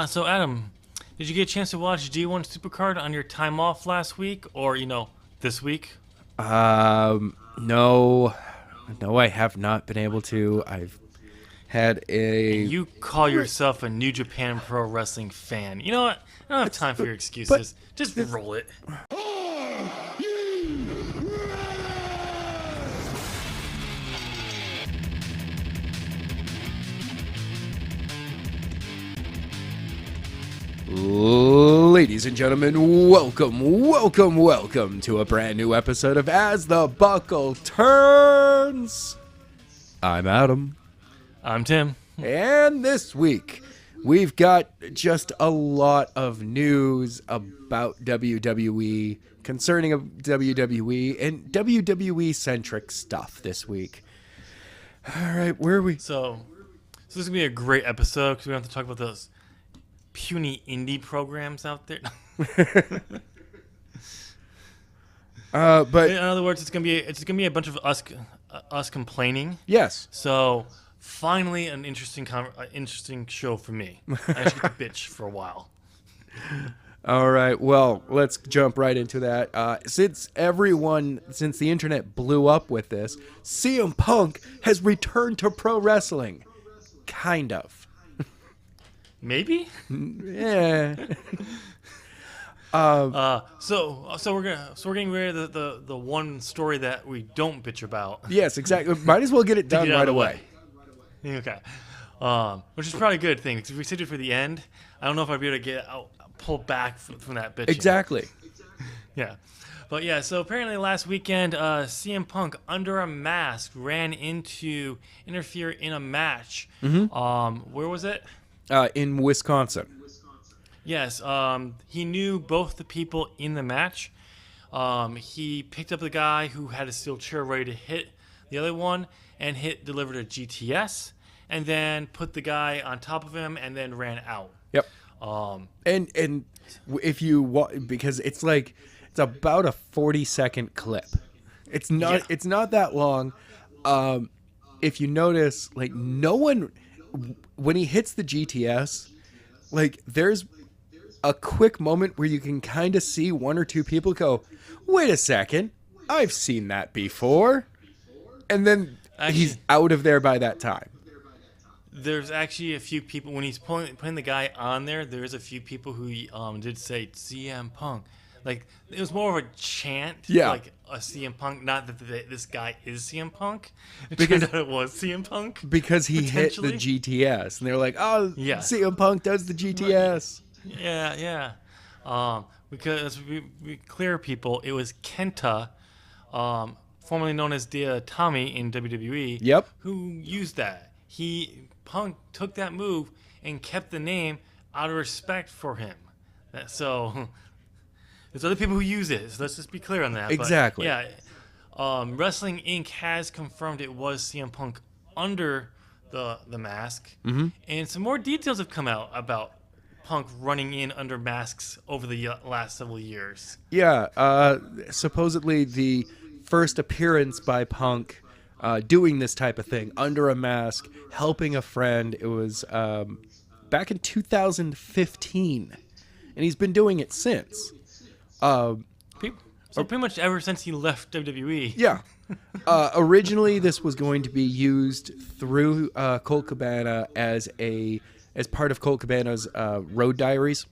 So Adam, did you get a chance to watch G1 Supercard on your time off last week, or this week? No, no, I have not been able to. I've had And a, you call yourself a New Japan Pro Wrestling fan. You know what? I don't have time for your but excuses. Just this, roll it. ladies and gentlemen, welcome to a brand new episode of As the Buckle Turns. I'm Adam, I'm Tim. and this week we've got just a lot of news about WWE concerning WWE and WWE-centric stuff this week. All right, where are we? So this is gonna be a great episode because we have to talk about those puny indie programs out there. But In other words, it's gonna be a bunch of us complaining. yes. So finally, an interesting show for me. I actually get to bitch for a while. All right, well, let's jump right into that. Since the internet blew up with this, CM Punk has returned to pro wrestling. Kind of. Maybe. Yeah. So we're getting rid of the one story that we don't bitch about. Yes, exactly. Might as well get it done Get it out right of the away. way. Okay. Which is probably a good thing because if we saved it for the end, I don't know if I'd be able to pull back from that bitching. Exactly. Yeah. But yeah, so apparently last weekend, CM Punk under a mask ran into interfere in a match. Where was it? In Wisconsin. Yes, he knew both the people in the match. He picked up the guy who had a steel chair ready to hit the other one and delivered a GTS, and then put the guy on top of him and then ran out. Yep. And if you because it's about a 40-second clip. It's not that long. If you notice, no one, when he hits the GTS, there's a quick moment where you can kind of see one or two people go, wait a second, I've seen that before. And then he's out of there by that time. There's actually a few people, when he's putting the guy on there, there's a few people who did say CM Punk. It was more of a chant, like a CM Punk, not that this guy is CM Punk. It turned out it was CM Punk. Because he hit the GTS. And they're like, oh, yeah. CM Punk does the GTS. Yeah. Because we clear people, it was Kenta, formerly known as Tommy in WWE, yep, who used that. Punk took that move and kept the name out of respect for him. So there's other people who use it. So let's just be clear on that. Exactly. But, yeah. Wrestling Inc. has confirmed it was CM Punk under the mask, and some more details have come out about Punk running in under masks over the last several years. Yeah. Supposedly the first appearance by Punk doing this type of thing under a mask, helping a friend. It was back in 2015, and he's been doing it since. Pretty much ever since he left WWE. Yeah. Originally, this was going to be used through Colt Cabana as part of Colt Cabana's Road Diaries.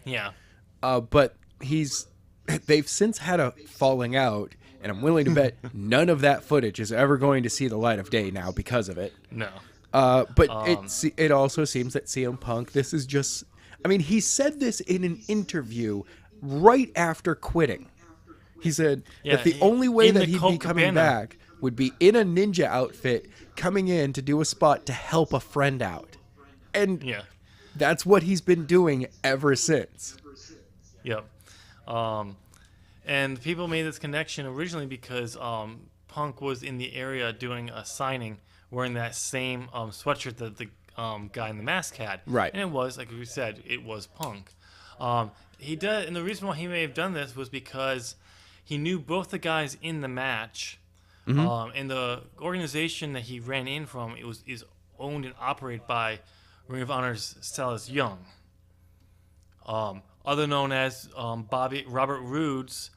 Yeah. But they've since had a falling out. And I'm willing to bet none of that footage is ever going to see the light of day now because of it. No. But it also seems that CM Punk, this is just... I mean, he said this in an interview right after quitting. He said that the only way that he'd be coming back would be in a ninja outfit, coming in to do a spot to help a friend out. And that's what he's been doing ever since. Yep. And people made this connection originally because Punk was in the area doing a signing wearing that same sweatshirt that the guy in the mask had. Right. And it was, like we said, it was Punk. And the reason why he may have done this was because he knew both the guys in the match. And the organization that he ran in from is owned and operated by Ring of Honor's Silas Young, other known as Robert Roode's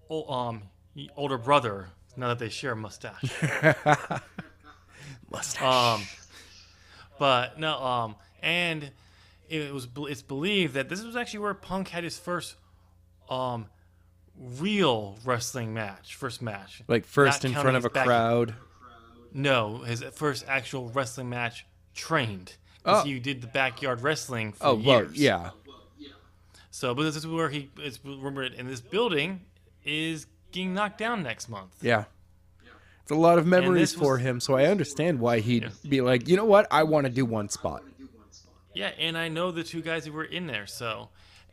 older brother. Now that they share a mustache. Mustache. But no, and it's believed that this was actually where Punk had his first real wrestling match, like first in front of a crowd. No, his first actual wrestling match trained. Because he did the backyard wrestling for years. Well, yeah. So, but this is where it's rumored, and this building is getting knocked down next month. Yeah. It's a lot of memories for him, so I understand why he'd be like, you know what, I want to do one spot. Yeah, and I know the two guys who were in there, so.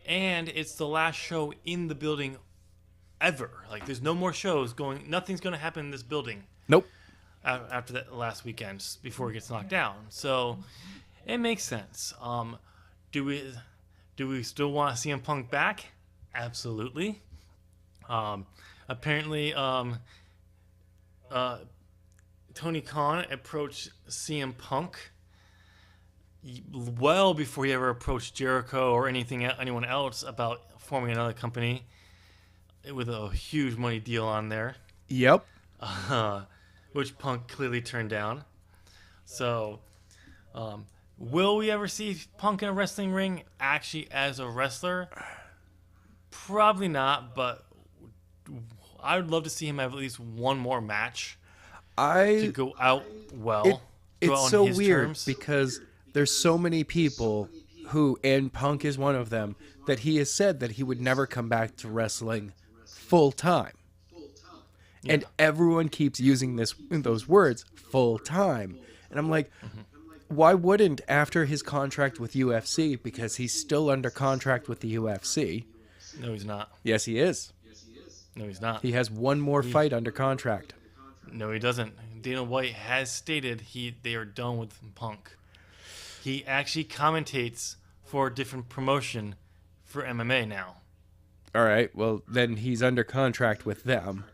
And it's the last show in the building ever. Like, there's no more shows going, nothing's going to happen in this building. Nope. After that last weekend, before it gets knocked down. So, it makes sense. Do we still want to see CM Punk back? Absolutely. Apparently, Tony Khan approached CM Punk well before he ever approached Jericho or anyone else about forming another company with a huge money deal on there. Yep. Which Punk clearly turned down. So, will we ever see Punk in a wrestling ring actually as a wrestler? Probably not, but I would love to see him have at least one more match to go out well. It's so weird because there's so many people who, and Punk is one of them, that he has said that he would never come back to wrestling full time. Yeah. And everyone keeps using those words, full time. And I'm like, why wouldn't, after his contract with UFC, because he's still under contract with the UFC. No, he's not. Yes, he is. No, he's not. He has one more fight under contract. No, he doesn't. Dana White has stated they are done with Punk. He actually commentates for a different promotion for MMA now. All right, well, then he's under contract with them.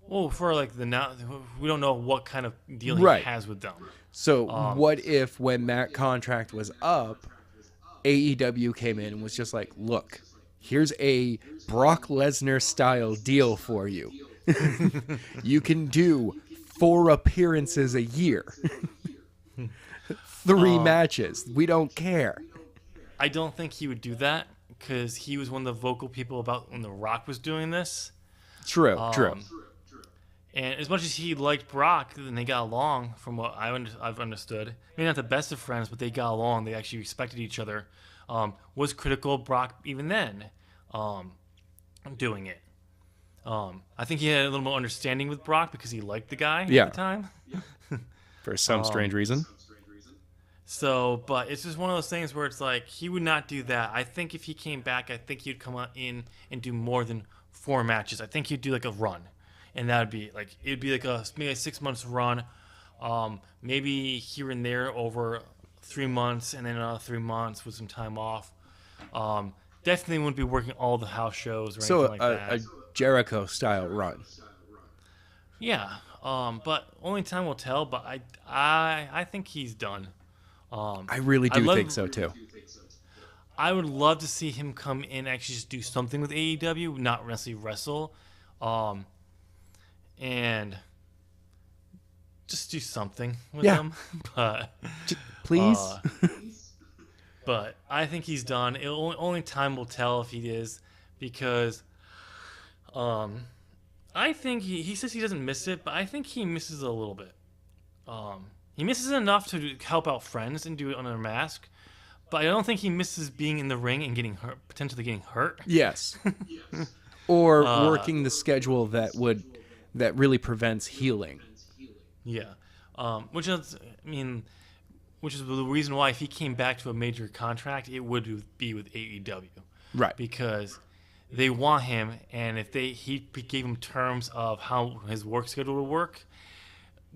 Well, for like we don't know what kind of deal he has with them. So what if when that contract was up, AEW came in and was just like, look, here's a Brock Lesnar style deal for you. You can do 4 appearances a year. 3 matches. We don't care. I don't think he would do that because he was one of the vocal people about when The Rock was doing this. True. And as much as he liked Brock and they got along, from what I've understood, maybe not the best of friends, but they got along. They actually respected each other. Was critical of Brock even then doing it. I think he had a little more understanding with Brock because he liked the guy at the time. For some strange reason. So, but it's just one of those things where it's like, he would not do that. I think if he came back, I think he'd come in and do more than 4 matches. I think he'd do like a run. And that would be like, it'd be like maybe a 6 months run. Maybe here and there over 3 months and then another 3 months with some time off. Definitely wouldn't be working all the house shows or anything like that. So a Jericho style run. Yeah. But only time will tell, but I think he's done. I really do think so too. I would love to see him come in and actually just do something with AEW, not necessarily wrestle. And just do something with them. But please. But I think he's done. Only time will tell if he is, because I think he says he doesn't miss it, but I think he misses it a little bit. He misses it enough to help out friends and do it under a mask, but I don't think he misses being in the ring and getting hurt, potentially getting hurt. Yes. Or working the schedule that really prevents healing. Yeah. Which is the reason why if he came back to a major contract, it would be with AEW. Right. Because they want him, and if he gave them terms of how his work schedule would work,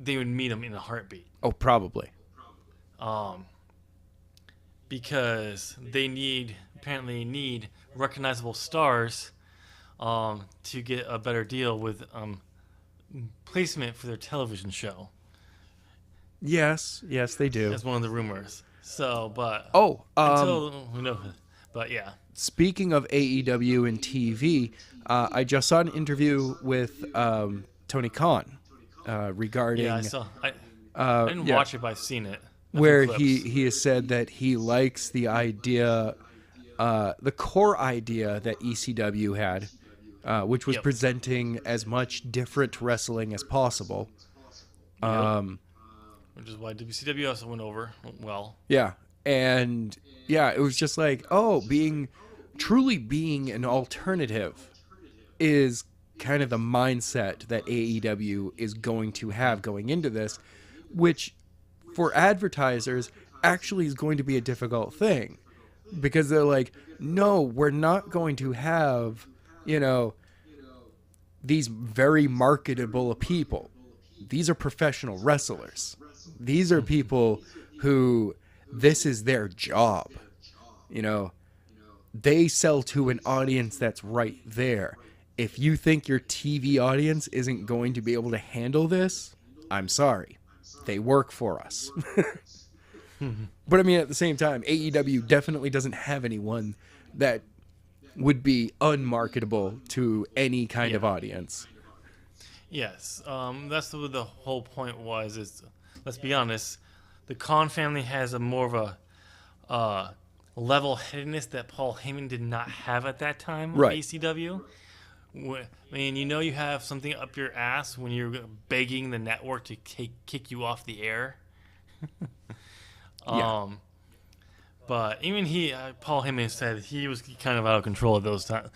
they would meet him in a heartbeat. Oh, probably. Because they apparently need recognizable stars to get a better deal with placement for their television show. Yes, they do. That's one of the rumors. So, but but yeah. Speaking of AEW and TV, I just saw an interview with Tony Khan regarding. Yeah, I saw. I didn't watch it, but I've seen it. Where he has said that he likes the idea, the core idea that ECW had, which was presenting as much different wrestling as possible. Which is why WCW also went over well. Yeah. And yeah, it was just like, truly being an alternative is kind of the mindset that AEW is going to have going into this, which for advertisers actually is going to be a difficult thing, because they're like, no, we're not going to have, these very marketable people. These are professional wrestlers. These are people who this is their job. They sell to an audience that's right there. If you think your TV audience isn't going to be able to handle this, I'm sorry. They work for us. But I mean, at the same time, AEW definitely doesn't have anyone that would be unmarketable to any kind of audience. Yes, that's what the whole point was. Is, let's be honest, the Khan family has a more of a level-headedness that Paul Heyman did not have at that time with ECW. I mean, you have something up your ass when you're begging the network to kick you off the air. But even Paul Heyman said he was kind of out of control at those times.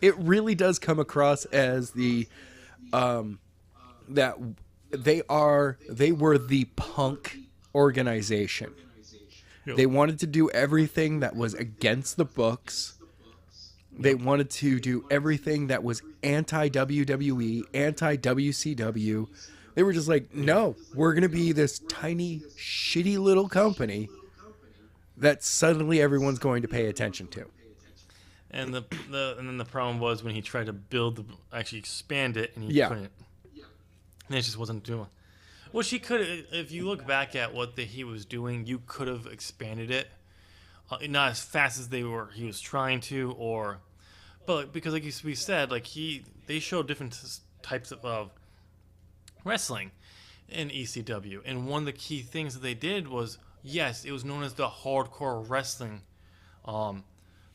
It really does come across as that they were the punk organization. Yep. They wanted to do everything that was against the books. They wanted to do everything that was anti-WWE, anti-WCW. They were just like, no, we're going to be this tiny, shitty little company that suddenly everyone's going to pay attention to. And then the problem was when he tried to expand it, and he couldn't. And it just wasn't doing. Which he could, if you look back at what he was doing, you could have expanded it, not as fast as he was trying to, but because like we said, like they showed different types of wrestling in ECW, and one of the key things that they did was, yes, it was known as the hardcore wrestling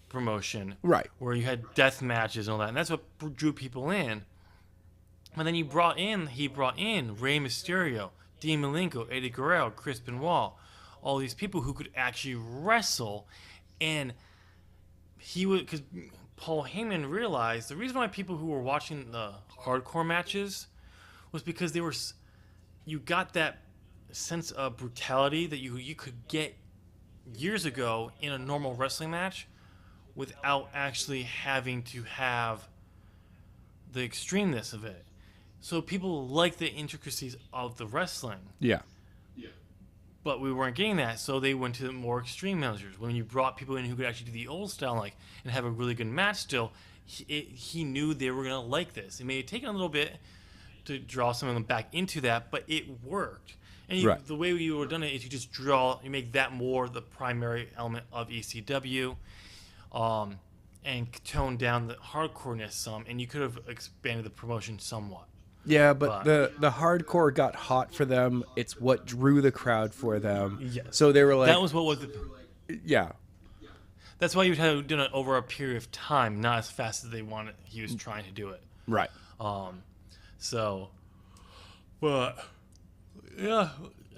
promotion, right? Where you had death matches and all that, and that's what drew people in. And then he brought in Rey Mysterio, Dean Malenko, Eddie Guerrero, Chris Benoit, all these people who could actually wrestle, and because Paul Heyman realized the reason why people who were watching the hardcore matches was because you got that sense of brutality that you could get years ago in a normal wrestling match without actually having to have the extremeness of it. So people like the intricacies of the wrestling. Yeah. But we weren't getting that, so they went to more extreme measures. When you brought people in who could actually do the old style and have a really good match still, he knew they were going to like this. It may have taken a little bit to draw some of them back into that, but it worked. And the way you would have done it is you make that more the primary element of ECW, and tone down the hardcoreness some, and you could have expanded the promotion somewhat. Yeah, but the hardcore got hot for them. It's what drew the crowd for them. Yes. So they were like... That was what was... Yeah. That's why you had to do it over a period of time, not as fast as he was trying to do it. Right. But, yeah,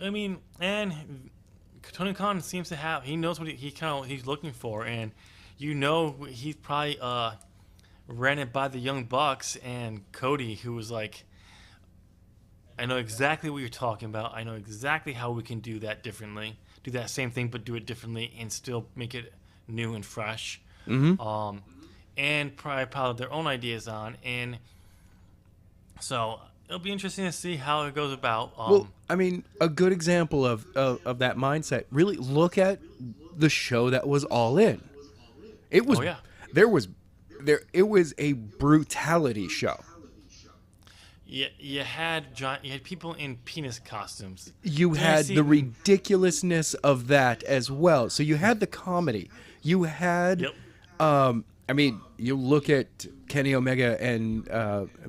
I mean, and Tony Khan seems to he knows what he's looking for, and he's probably ran it by the Young Bucks and Cody, who was like, I know exactly what you're talking about. I know exactly how we can do that differently. Do that same thing, but do it differently and still make it new and fresh. Mm-hmm. And probably pile their own ideas on. And so it'll be interesting to see how it goes about. Well, I mean, a good example of that mindset, really look at the show that was All In. It was, it was a brutality show. you had people in penis costumes. You had the ridiculousness of that as well. So you had the comedy. You had, Yep. I mean, you look at Kenny Omega and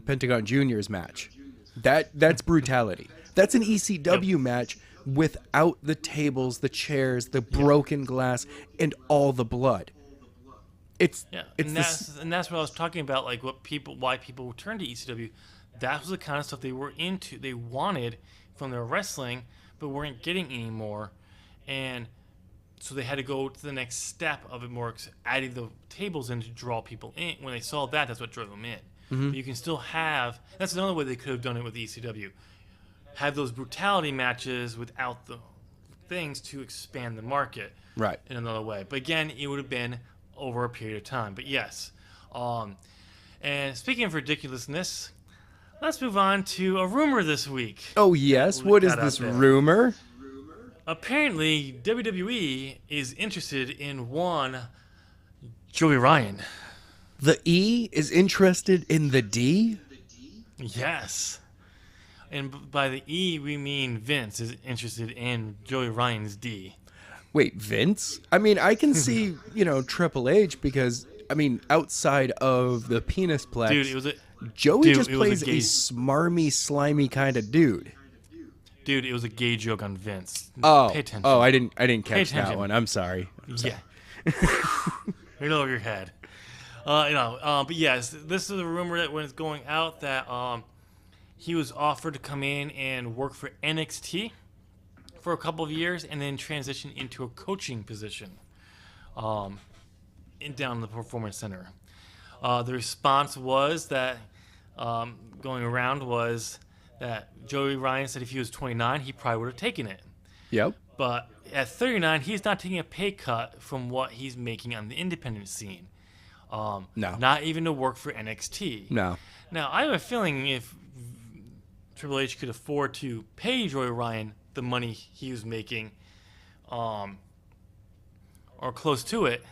Pentagon Jr.'s match. That's brutality. That's an ECW match without the tables, the chairs, the broken glass, and all the blood. And that's what I was talking about. Like why people turn to ECW. That was the kind of stuff they were into. They wanted from their wrestling, but weren't getting anymore, and so they had to go to the next step of it, more adding the tables in to draw people in. When they saw that, that's what drew them in. But you can still have. That's another way they could have done it with ECW. Have those brutality matches without the things to expand the market. Right. In another way, but again, it would have been over a period of time. But yes, and speaking of ridiculousness. Let's move on to a rumor this week. Oh, yes? What is this rumor? Apparently, WWE is interested in one Joey Ryan. The E is interested in the D? Yes. And by the E, we mean Vince is interested in Joey Ryan's D. Wait, Vince? I mean, I can see, Triple H because, I mean, outside of the penis plex... Dude, it was Joey just plays a smarmy, slimy kind of dude. Dude, it was a gay joke on Vince. Oh, pay attention. I didn't catch that one. I'm sorry. Yeah, right over your head. But yes, this is a rumor that when it's going out that he was offered to come in and work for NXT for a couple of years and then transition into a coaching position, down in the Performance Center. The response was that going around was that Joey Ryan said if he was 29, he probably would have taken it. Yep. But at 39, he's not taking a pay cut from what he's making on the independent scene. No. Not even to work for NXT. No. Now, I have a feeling if Triple H could afford to pay Joey Ryan the money he was making, or close to it,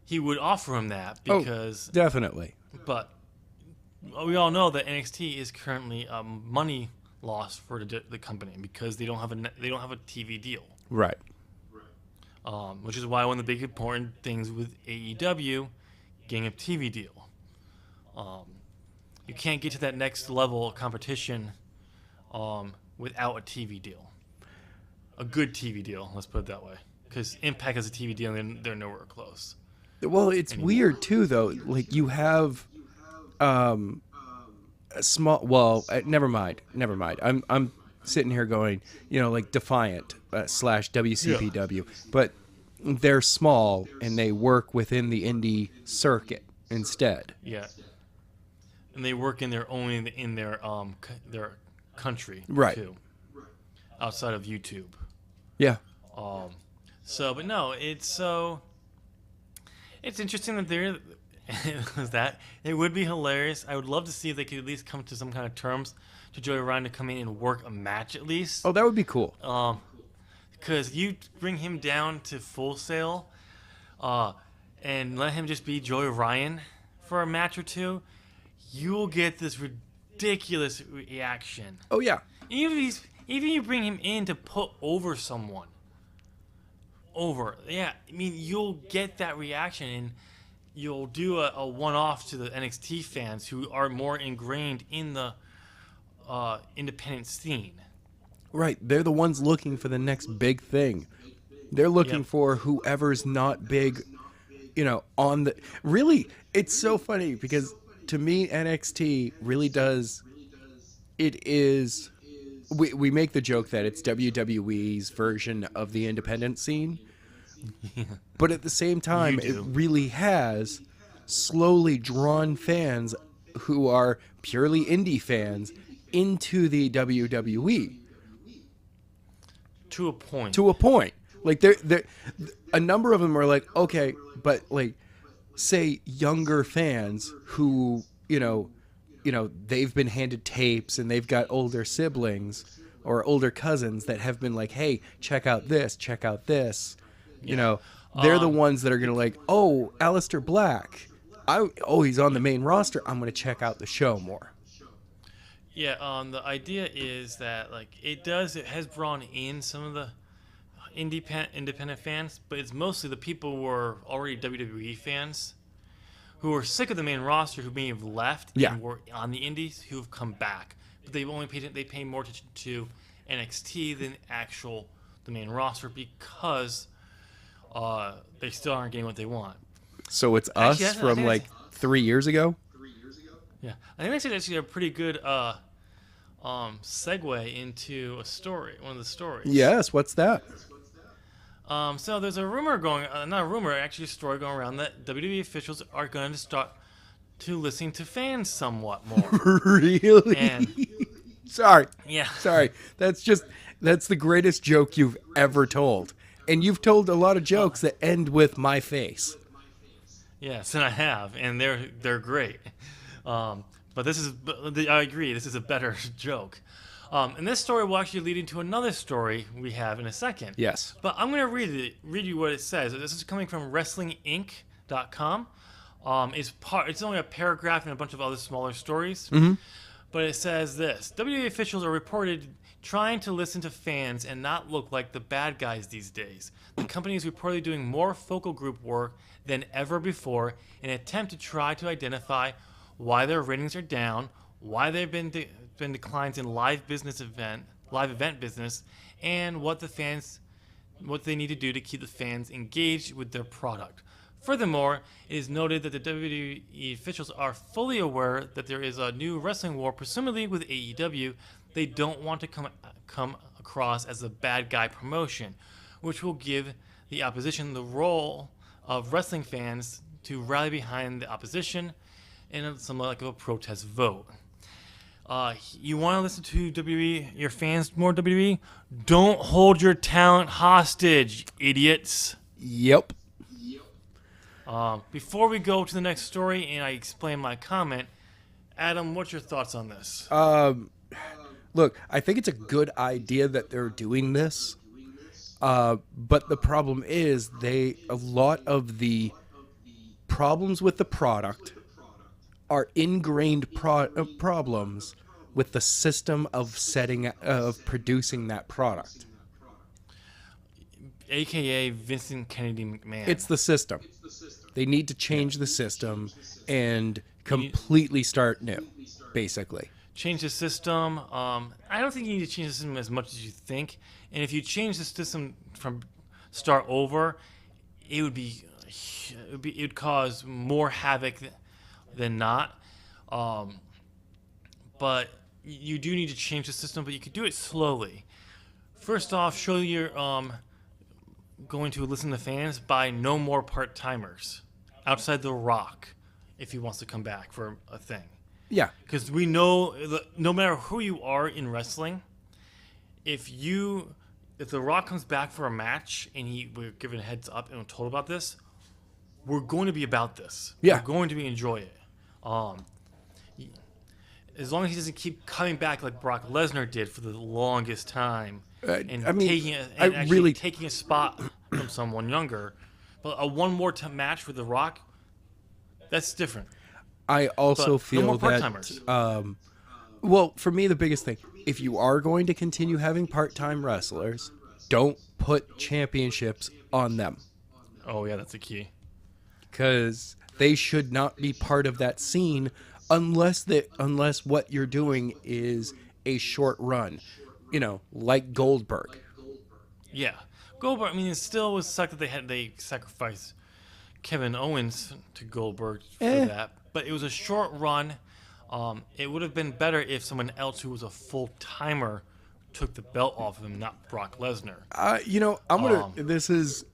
he would offer him that because definitely. But we all know that NXT is currently a money loss for the company because they don't have a TV deal. Right. Which is why one of the big important things with AEW getting a TV deal. You can't get to that next level of competition without a TV deal. A good TV deal, let's put it that way. Because Impact has a TV deal and they're nowhere close. Well, it's weird too, though. Like you have a small. Well, never mind. I'm sitting here going, like Defiant / WCPW, but they're small and they work within the indie circuit instead. Yeah, and they work in their country too, outside of YouTube. Yeah. But no, it's interesting that there was that. It would be hilarious. I would love to see if they could at least come to some kind of terms to Joey Ryan to come in and work a match at least. Oh, that would be cool. Because you bring him down to Full Sail, and let him just be Joey Ryan for a match or two, you will get this ridiculous reaction. Oh yeah. Even you bring him in to put over someone. I mean, you'll get that reaction, and you'll do a one-off to the NXT fans who are more ingrained in the independent scene. Right, they're the ones looking for the next big thing. They're looking for whoever's not big, on the... Really, it's so funny because to me, NXT really does... It is... We make the joke that it's WWE's version of the independent scene. But at the same time, it really has slowly drawn fans who are purely indie fans into the WWE. To a point. Like they're a number of them are like, okay, but like say younger fans who, they've been handed tapes and they've got older siblings or older cousins that have been like, hey, check out this. They're the ones that are going to like, oh, Aleister Black. He's on the main roster. I'm going to check out the show more. Yeah, the idea is that like it has brought in some of the independent fans, but it's mostly the people who are already WWE fans who are sick of the main roster who may have left Yeah. and were on the indies who have come back, but they pay more attention to NXT than the main roster because they still aren't getting what they want. So it's us from like 3 years ago. Yeah, I think that's actually a pretty good segue into a story, one of the stories. Yes, what's that? So there's a rumor not a rumor, actually a story going around that WWE officials are going to start to listen to fans somewhat more. Really? And, Sorry. Yeah. Sorry. That's the greatest joke you've ever told. And you've told a lot of jokes that end with my face. Yes, and I have, and they're great. But I agree, this is a better joke. And this story will actually lead into another story we have in a second. Yes. But I'm going to read you what it says. This is coming from WrestlingInc.com. It's only a paragraph and a bunch of other smaller stories. Mm-hmm. But it says this. WWE officials are reported trying to listen to fans and not look like the bad guys these days. The company is reportedly doing more focal group work than ever before in an attempt to try to identify why their ratings are down, why there have been declines in live event business, and what they need to do to keep the fans engaged with their product. Furthermore, it is noted that the WWE officials are fully aware that there is a new wrestling war, presumably with AEW. They don't want to come across as a bad guy promotion, which will give the opposition the role of wrestling fans to rally behind the opposition in somewhat like a protest vote. You want to listen to WWE, your fans more WWE? Don't hold your talent hostage, idiots. Yep. Before we go to the next story and I explain my comment, Adam, what's your thoughts on this? Look, I think it's a good idea that they're doing this. But the problem is a lot of the problems with the product are ingrained problems with the system of producing that product. AKA Vincent Kennedy McMahon. It's the system. They need to change the system and completely start new, basically. Change the system. I don't think you need to change the system as much as you think. And if you change the system from start over, it would cause more havoc than not. But you do need to change the system, but you could do it slowly. First off, show you're going to listen to fans by no more part-timers outside The Rock if he wants to come back for a thing. Yeah. Because we know no matter who you are in wrestling, if The Rock comes back for a match and we're given a heads up and we're told about this, we're going to be about this. Yeah. We're going to enjoy it. As long as he doesn't keep coming back like Brock Lesnar did for the longest time, taking a spot from someone younger, but a one more match with The Rock, that's different. I also feel no more that part-timers. Well, for me, the biggest thing, if you are going to continue having part-time wrestlers, don't put championships on them. Oh yeah, that's a key. Because they should not be part of that scene unless what you're doing is a short run, like Goldberg. Yeah, Goldberg. I mean, it still was sucked that they sacrificed Kevin Owens to Goldberg for that, but it was a short run. It would have been better if someone else who was a full timer took the belt off of him, not Brock Lesnar. This is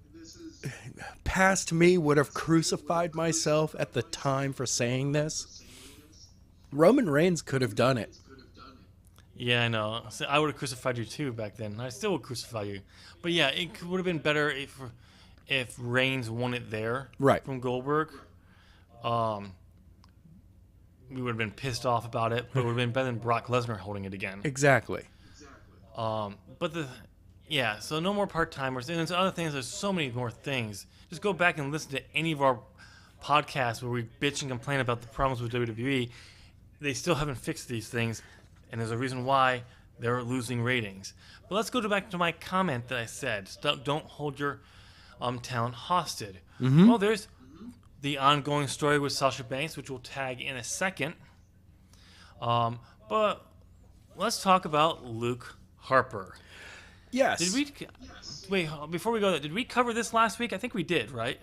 past me would have crucified myself at the time for saying this. Roman Reigns could have done it. Yeah, I know. So I would have crucified you too back then. I still would crucify you. But yeah, it would have been better if Reigns won it there from Goldberg. We would have been pissed off about it, but it would have been better than Brock Lesnar holding it again. Exactly. So no more part-timers. And there's other things. There's so many more things. Just go back and listen to any of our podcasts where we bitch and complain about the problems with WWE. They still haven't fixed these things. and there's a reason why they're losing ratings. But let's go back to my comment that I said, don't hold your talent hostage. Well, there's the ongoing story with Sasha Banks, which we'll tag in a second. But let's talk about Luke Harper. Yes. Did we wait before we go there? Did we cover this last week? I think we did, right?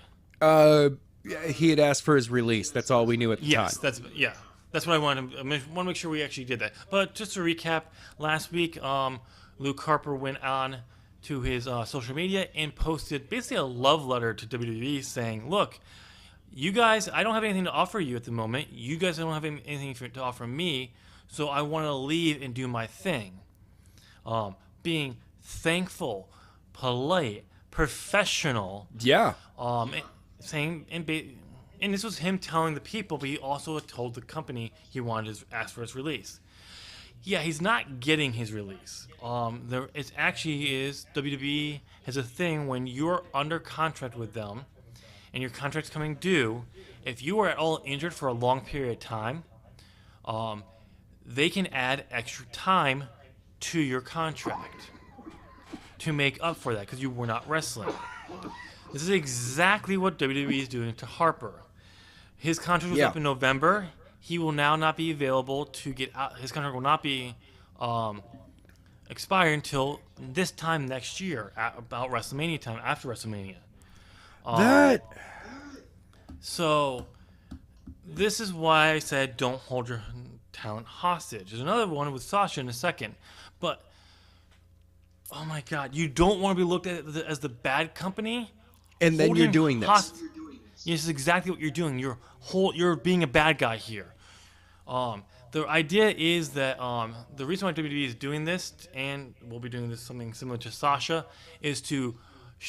He had asked for his release. That's all we knew at the time. Yes, that's what I wanted. I want to make sure we actually did that. But just to recap, last week, Luke Harper went on to his social media and posted basically a love letter to WWE, saying, "Look, you guys, I don't have anything to offer you at the moment. You guys don't have anything to offer me, so I want to leave and do my thing." Being thankful, polite, professional. Yeah. Saying and this was him telling the people, but he also told the company he wanted to ask for his release. Yeah, he's not getting his release. It actually is WWE has a thing when you're under contract with them, and your contract's coming due. If you are at all injured for a long period of time, they can add extra time to your contract to make up for that because you were not wrestling. This is exactly what WWE is doing to Harper. His contract was up in November. He will now not be available to get out. His contract will not be expire until this time next year, about WrestleMania time, after WrestleMania. So this is why I said don't hold your talent hostage. There's another one with Sasha in a second, but oh my God, you don't want to be looked at as the bad company, and then you're doing this. This is exactly what you're doing. You're being a bad guy here. The idea is that the reason why WWE is doing this, and we'll be doing this something similar to Sasha, is to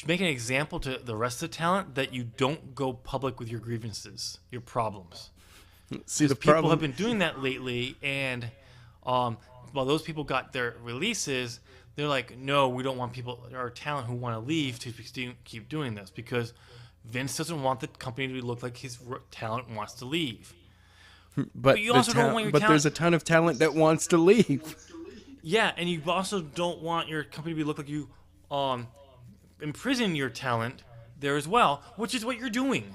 make an example to the rest of the talent that you don't go public with your grievances, your problems. See, the people problem have been doing that lately, and while those people got their releases, they're like, no, we don't want our talent who want to leave to keep doing this because Vince doesn't want the company to look like his talent wants to leave. But you also don't want your talent. There's a ton of talent that wants to leave. Yeah, and you also don't want your company to look like you imprison your talent there as well, which is what you're doing.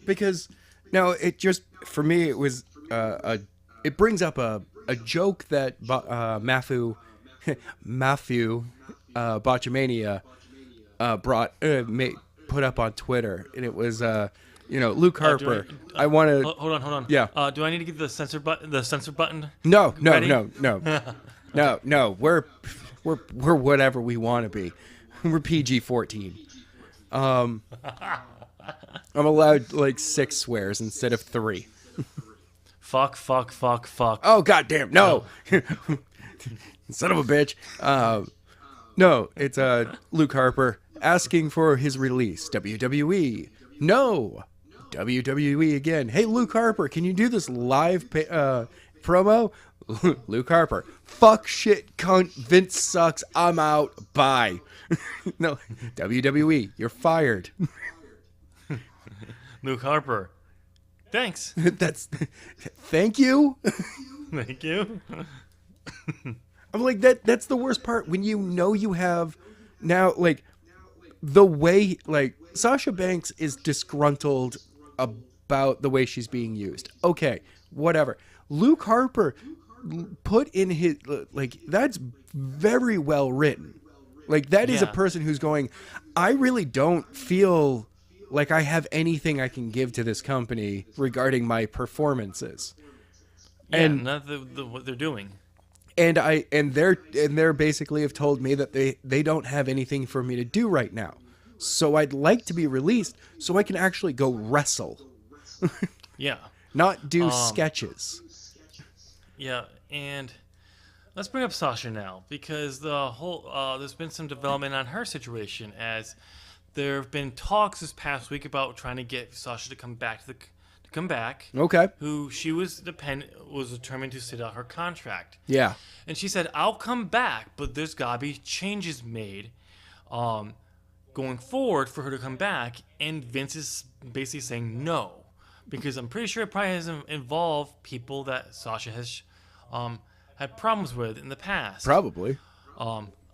Because now it just, for me, it was it brings up a joke that Matthew Botchamania put up on Twitter, and it was Luke Harper. I want to hold on. Yeah. Do I need to get the censor button? No. We're whatever we want to be. We're PG-14. I'm allowed like 6 swears instead of 3. Fuck. Oh, goddamn, no. Son of a bitch. No, it's Luke Harper asking for his release. WWE. No. WWE again. Hey, Luke Harper, can you do this live promo? Luke Harper. Fuck shit, cunt. Vince sucks. I'm out. Bye. No, WWE, you're fired. Luke Harper. Thanks. Thank you. Thank you. I'm like, that's the worst part when you have now, like, the way, like, Sasha Banks is disgruntled about the way she's being used. Okay, whatever. Luke Harper put in his, like, that's very well written. Like, that is a person who's going, I really don't feel like I have anything I can give to this company regarding my performances. Yeah, and not what they're doing. And they're basically have told me that they don't have anything for me to do right now. So I'd like to be released so I can actually go wrestle. Yeah. Not do sketches. Yeah, and let's bring up Sasha now, because the whole there's been some development on her situation, as there have been talks this past week about trying to get Sasha to come back Okay. Who she was determined to sit out her contract. Yeah. And she said, I'll come back, but there's gotta be changes made going forward for her to come back. And Vince is basically saying no. because I'm pretty sure it probably hasn't involved people that Sasha has had problems with in the past. Probably.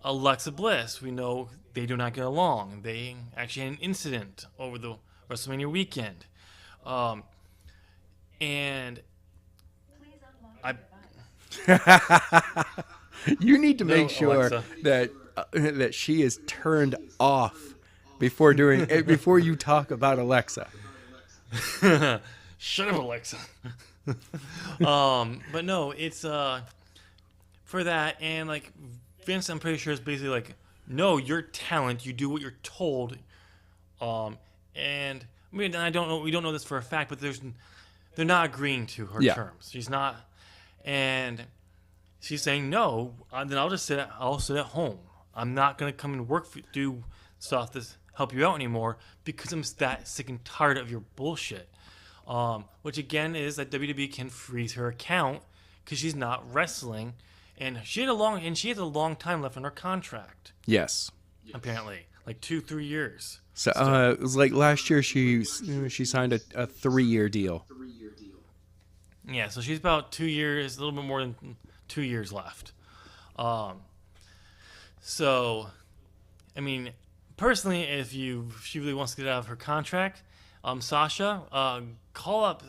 Alexa Bliss, we know they do not get along. They actually had an incident over the WrestleMania weekend. And I You need to make sure Alexa. that she is turned off before you talk about Alexa. Shut up, Alexa. But no, it's for that, and like Vince, I'm pretty sure is basically like, no, you're talent. You do what you're told. And I mean, I don't know. We don't know this for a fact, but they're not agreeing to her terms. She's not, and she's saying no. Then I'll just sit at home. I'm not gonna come and do stuff to help you out anymore because I'm that sick and tired of your bullshit. Which again is that WWE can freeze her account because she's not wrestling, and she has a long time left on her contract. Yes. Apparently, like 2-3 years. So it was like last year she signed a 3-year deal. Yeah, so she's about 2 years, a little bit more than 2 years left. So, I mean, personally, if she really wants to get out of her contract, Sasha, call up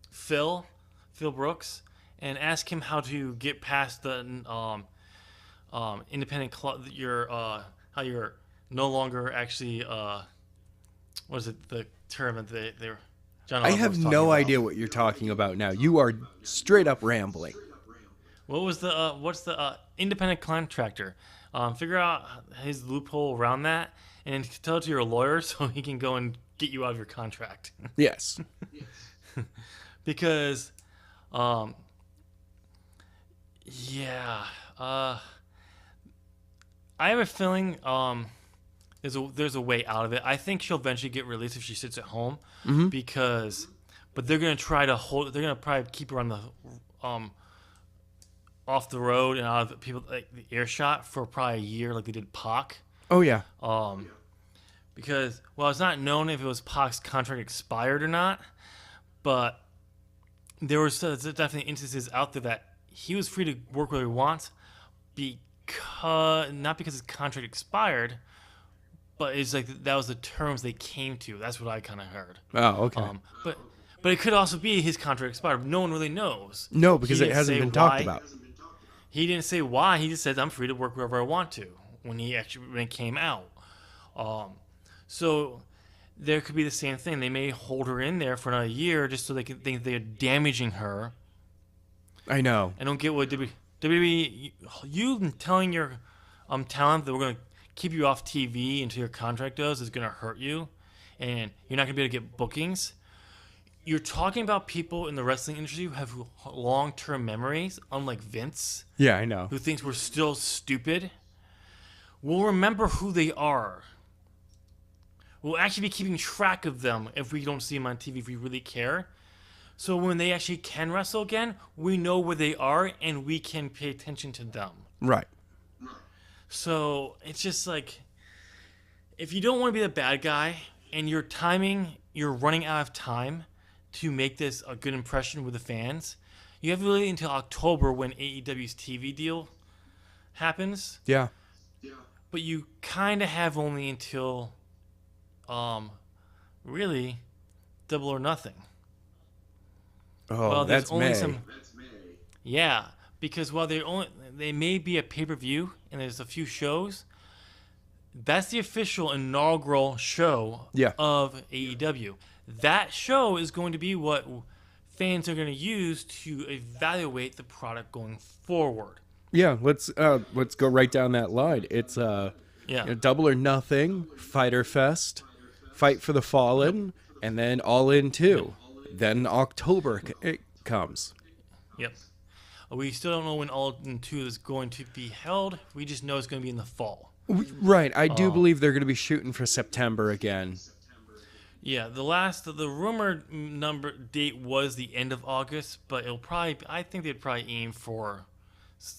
Phil Brooks and ask him how to get past the independent club. How you're no longer actually what is it, the term that they're John I Oliver have was talking no about. idea what you're talking about now. You are straight up rambling. What was the what's the independent contractor? Figure out his loophole around that and tell it to your lawyer so he can go and get you out of your contract. Yes. Because I have a feeling there's a way out of it. I think she'll eventually get released if she sits at home, but they're gonna try to hold. They're gonna probably keep her on the off the road and out of people like the earshot for probably a year, like they did Pac. Oh yeah. Because it's not known if it was Pac's contract expired or not, but there were definitely instances out there that he was free to work where he wants, not because his contract expired, but it's like that was the terms they came to. That's what I kind of heard. Oh, okay. But it could also be his contract expired. No one really knows. No, because it hasn't been talked about. He didn't say why. He just said, "I'm free to work wherever I want to." When it came out, so there could be the same thing. They may hold her in there for another year just so they can think they're damaging her. I know. I don't get what WWE. You telling your talent that we're gonna keep you off TV until your contract does is gonna hurt you, and you're not gonna be able to get bookings. You're talking about people in the wrestling industry who have long-term memories, unlike Vince. Yeah, I know. Who thinks we're still stupid. We'll remember who they are. We'll actually be keeping track of them if we don't see them on TV, if we really care. So when they actually can wrestle again, we know where they are and we can pay attention to them. Right. So it's just like, if you don't want to be the bad guy and you're running out of time to make this a good impression with the fans, you have really until October when AEW's TV deal happens. Yeah. But you kind of have only until, really, Double or Nothing. Oh, that's May. Yeah, because while they may be a pay-per-view and there's a few shows, that's the official inaugural show of AEW. That show is going to be what fans are going to use to evaluate the product going forward. Yeah, let's go right down that line. It's Double or Nothing, Fyter Fest, Fight for the Fallen, and then All In 2. Then October it comes. Yep. We still don't know when All In 2 is going to be held. We just know it's going to be in the fall. Right. I do believe they're going to be shooting for September again. Yeah, the rumored date was the end of August, but I think they'd probably aim for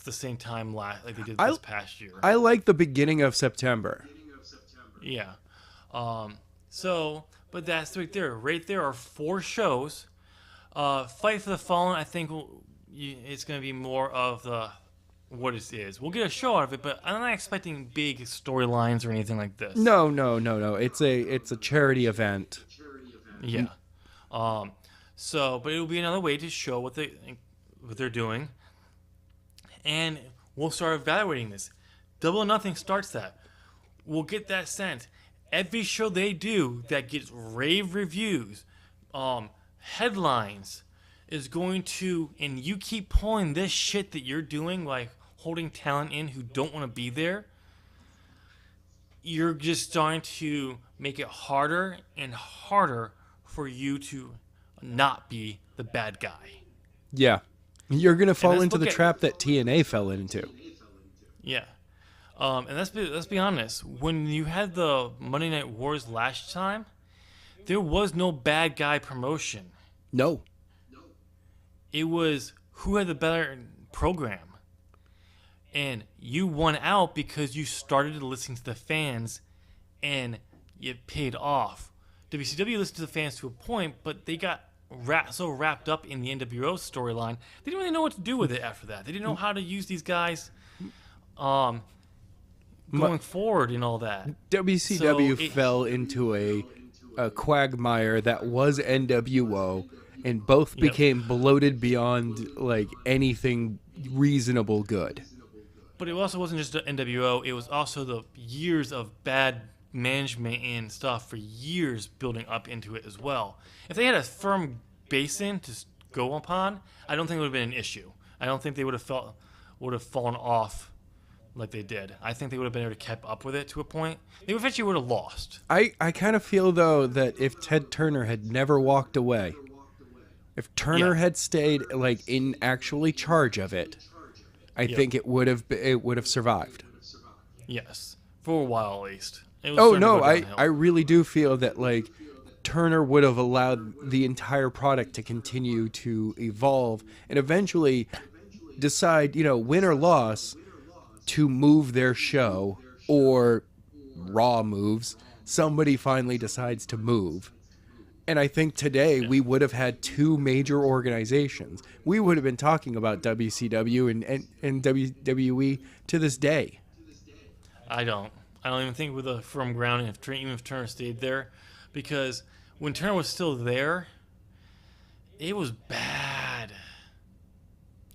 the same time like they did this past year. I like the beginning of September. Yeah. So, But that's right there. Right there are 4 shows. Fight for the Fallen, I think it's going to be more of the what it is. We'll get a show out of it, but I'm not expecting big storylines or anything like this. No. It's a charity event. Yeah. But it'll be another way to show what they're doing, and we'll start evaluating this. Double or Nothing starts that. We'll get that sense. Every show they do that gets rave reviews, headlines, is going to, and you keep pulling this shit that you're doing, like holding talent in who don't want to be there, you're just starting to make it harder and harder for you to not be the bad guy. Yeah. You're going to fall into the trap that TNA fell into. Yeah. And let's be honest. When you had the Monday Night Wars last time, there was no bad guy promotion. No. It was who had the better program. And you won out because you started listening to the fans and it paid off. WCW listened to the fans to a point, but they got so wrapped up in the NWO storyline, they didn't really know what to do with it after that. They didn't know how to use these guys going forward and all that. WCW fell into a quagmire that was NWO, and both became bloated beyond like anything reasonable good. But it also wasn't just the NWO. It was also the years of bad management and stuff for years building up into it as well. If they had a firm basin to go upon, I don't think it would have been an issue. I don't think they would have fallen off like they did. I think they would have been able to keep up with it to a point. They eventually would have lost. I kind of feel, though, that if Ted Turner had never walked away, if Turner had stayed like in actually charge of it, I think it would have survived. Yes, for a while at least. I really do feel that like Turner would have allowed the entire product to continue to evolve and eventually decide, win or loss, to move their show, or Raw moves. Somebody finally decides to move. And I think today we would have had 2 major organizations. We would have been talking about WCW and WWE to this day. I don't even think with a firm ground, even if Turner stayed there, because when Turner was still there, it was bad.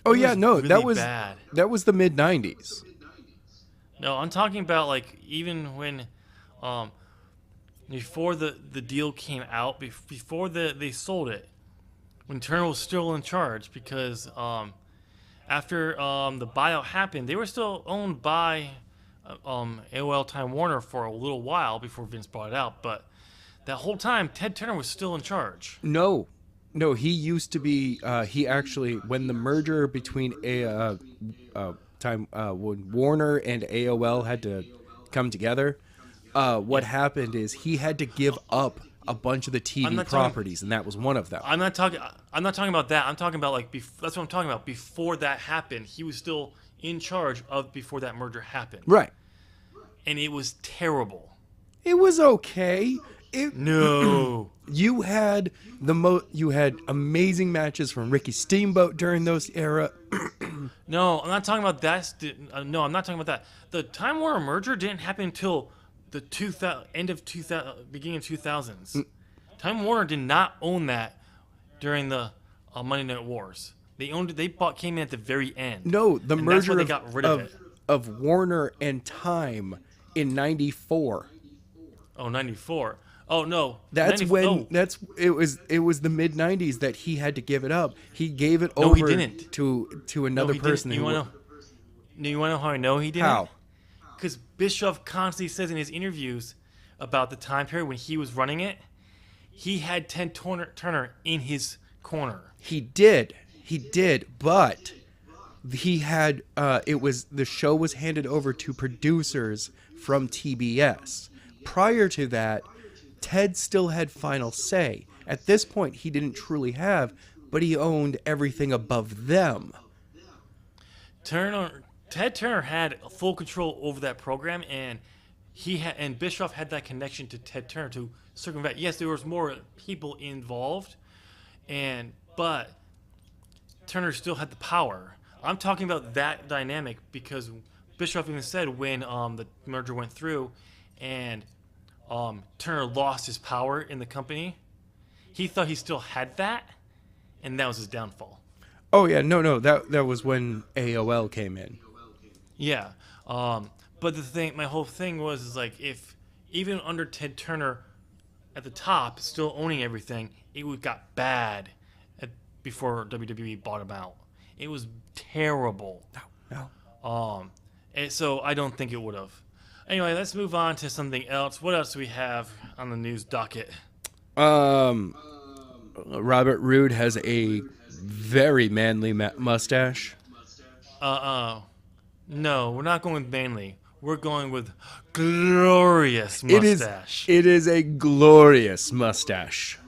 That was bad. That was the mid-90s. No, I'm talking about like even when before the deal came out, before they sold it, when Turner was still in charge, because after the buyout happened, they were still owned by AOL Time Warner for a little while before Vince bought it out, but that whole time Ted Turner was still in charge. No, he used to be. He actually, when the merger between when Warner and AOL had to come together, what happened is he had to give up a bunch of the TV properties, and that was one of them. I'm not talking about that. I'm talking about that's what I'm talking about. Before that happened, he was still in charge of before that merger happened. Right. And it was terrible. It was okay. No. You had amazing matches from Ricky Steamboat during those era. No, I'm not talking about that. No, I'm not talking about that. The Time Warner merger didn't happen until the beginning of 2000s. Time Warner did not own that during the Monday Night Wars. They owned it. Came in at the very end. No, the merger they got rid of it. Of Warner and Time in '94. Oh, 94. Oh no, that's 94, when it was the mid '90s that he had to give it up. He gave it over. He didn't. to another person. You want to know how I know he didn't? How? Because Bischoff constantly says in his interviews about the time period when he was running it, he had Ted Turner in his corner. He did, but he had the show was handed over to producers from TBS. Prior to that, Ted still had final say. At this point, he didn't truly have, but he owned everything above them. Ted Turner had full control over that program, and and Bischoff had that connection to Ted Turner to circumvent. Yes, there was more people involved, but Turner still had the power. I'm talking about that dynamic because Bischoff even said when the merger went through and Turner lost his power in the company, he thought he still had that, and that was his downfall. Oh yeah, no, that was when AOL came in. Yeah, but my whole thing was like if even under Ted Turner at the top, still owning everything, it got bad before WWE bought him out. It was terrible. No. And so I don't think it would have. Anyway, let's move on to something else. What else do we have on the news docket? Robert Roode has a very manly mustache. No, we're not going with manly. We're going with glorious mustache. It is a glorious mustache.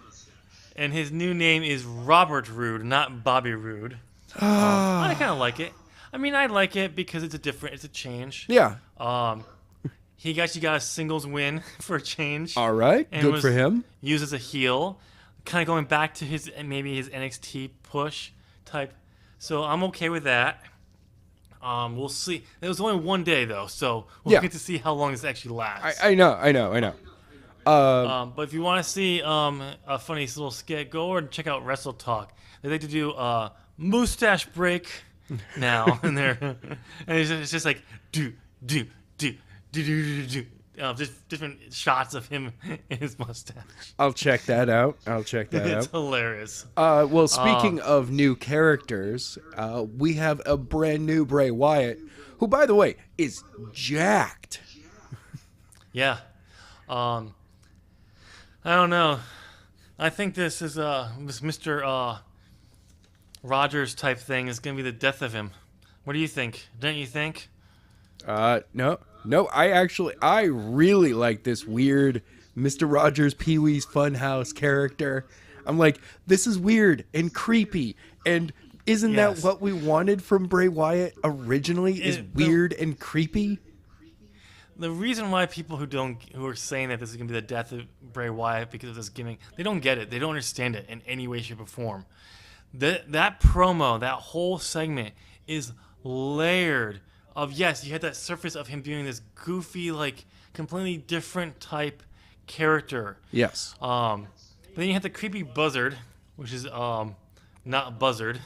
And his new name is Robert Roode, not Bobby Roode. I kind of like it. I mean, I like it because it's a change. Yeah. He got a singles win for a change. All right, good for him. Used as a heel, kind of going back to his NXT push type. So I'm okay with that. We'll see. It was only one day though, so we'll get to see how long this actually lasts. I know. But if you want to see a funny little skit, go over and check out Wrestle Talk. They like to do a mustache break now, and it's just like do. Just different shots of him and his mustache. I'll check that out. It's hilarious. Well, speaking of new characters, we have a brand new Bray Wyatt, who, by the way, is jacked. Yeah. I don't know. I think this is this Mr. Rogers type thing is going to be the death of him. What do you think? Don't you think? No, I really like this weird Mr. Rogers Pee-wee's Funhouse character. I'm like, this is weird and creepy, and isn't that what we wanted from Bray Wyatt originally? Is weird and creepy? The reason why people who are saying that this is gonna be the death of Bray Wyatt because of this gimmick, they don't get it. They don't understand it in any way, shape, or form. That promo, that whole segment is layered. Yes, you had that surface of him being this goofy, like completely different type character. Yes. But then you had the creepy buzzard, which is not buzzard.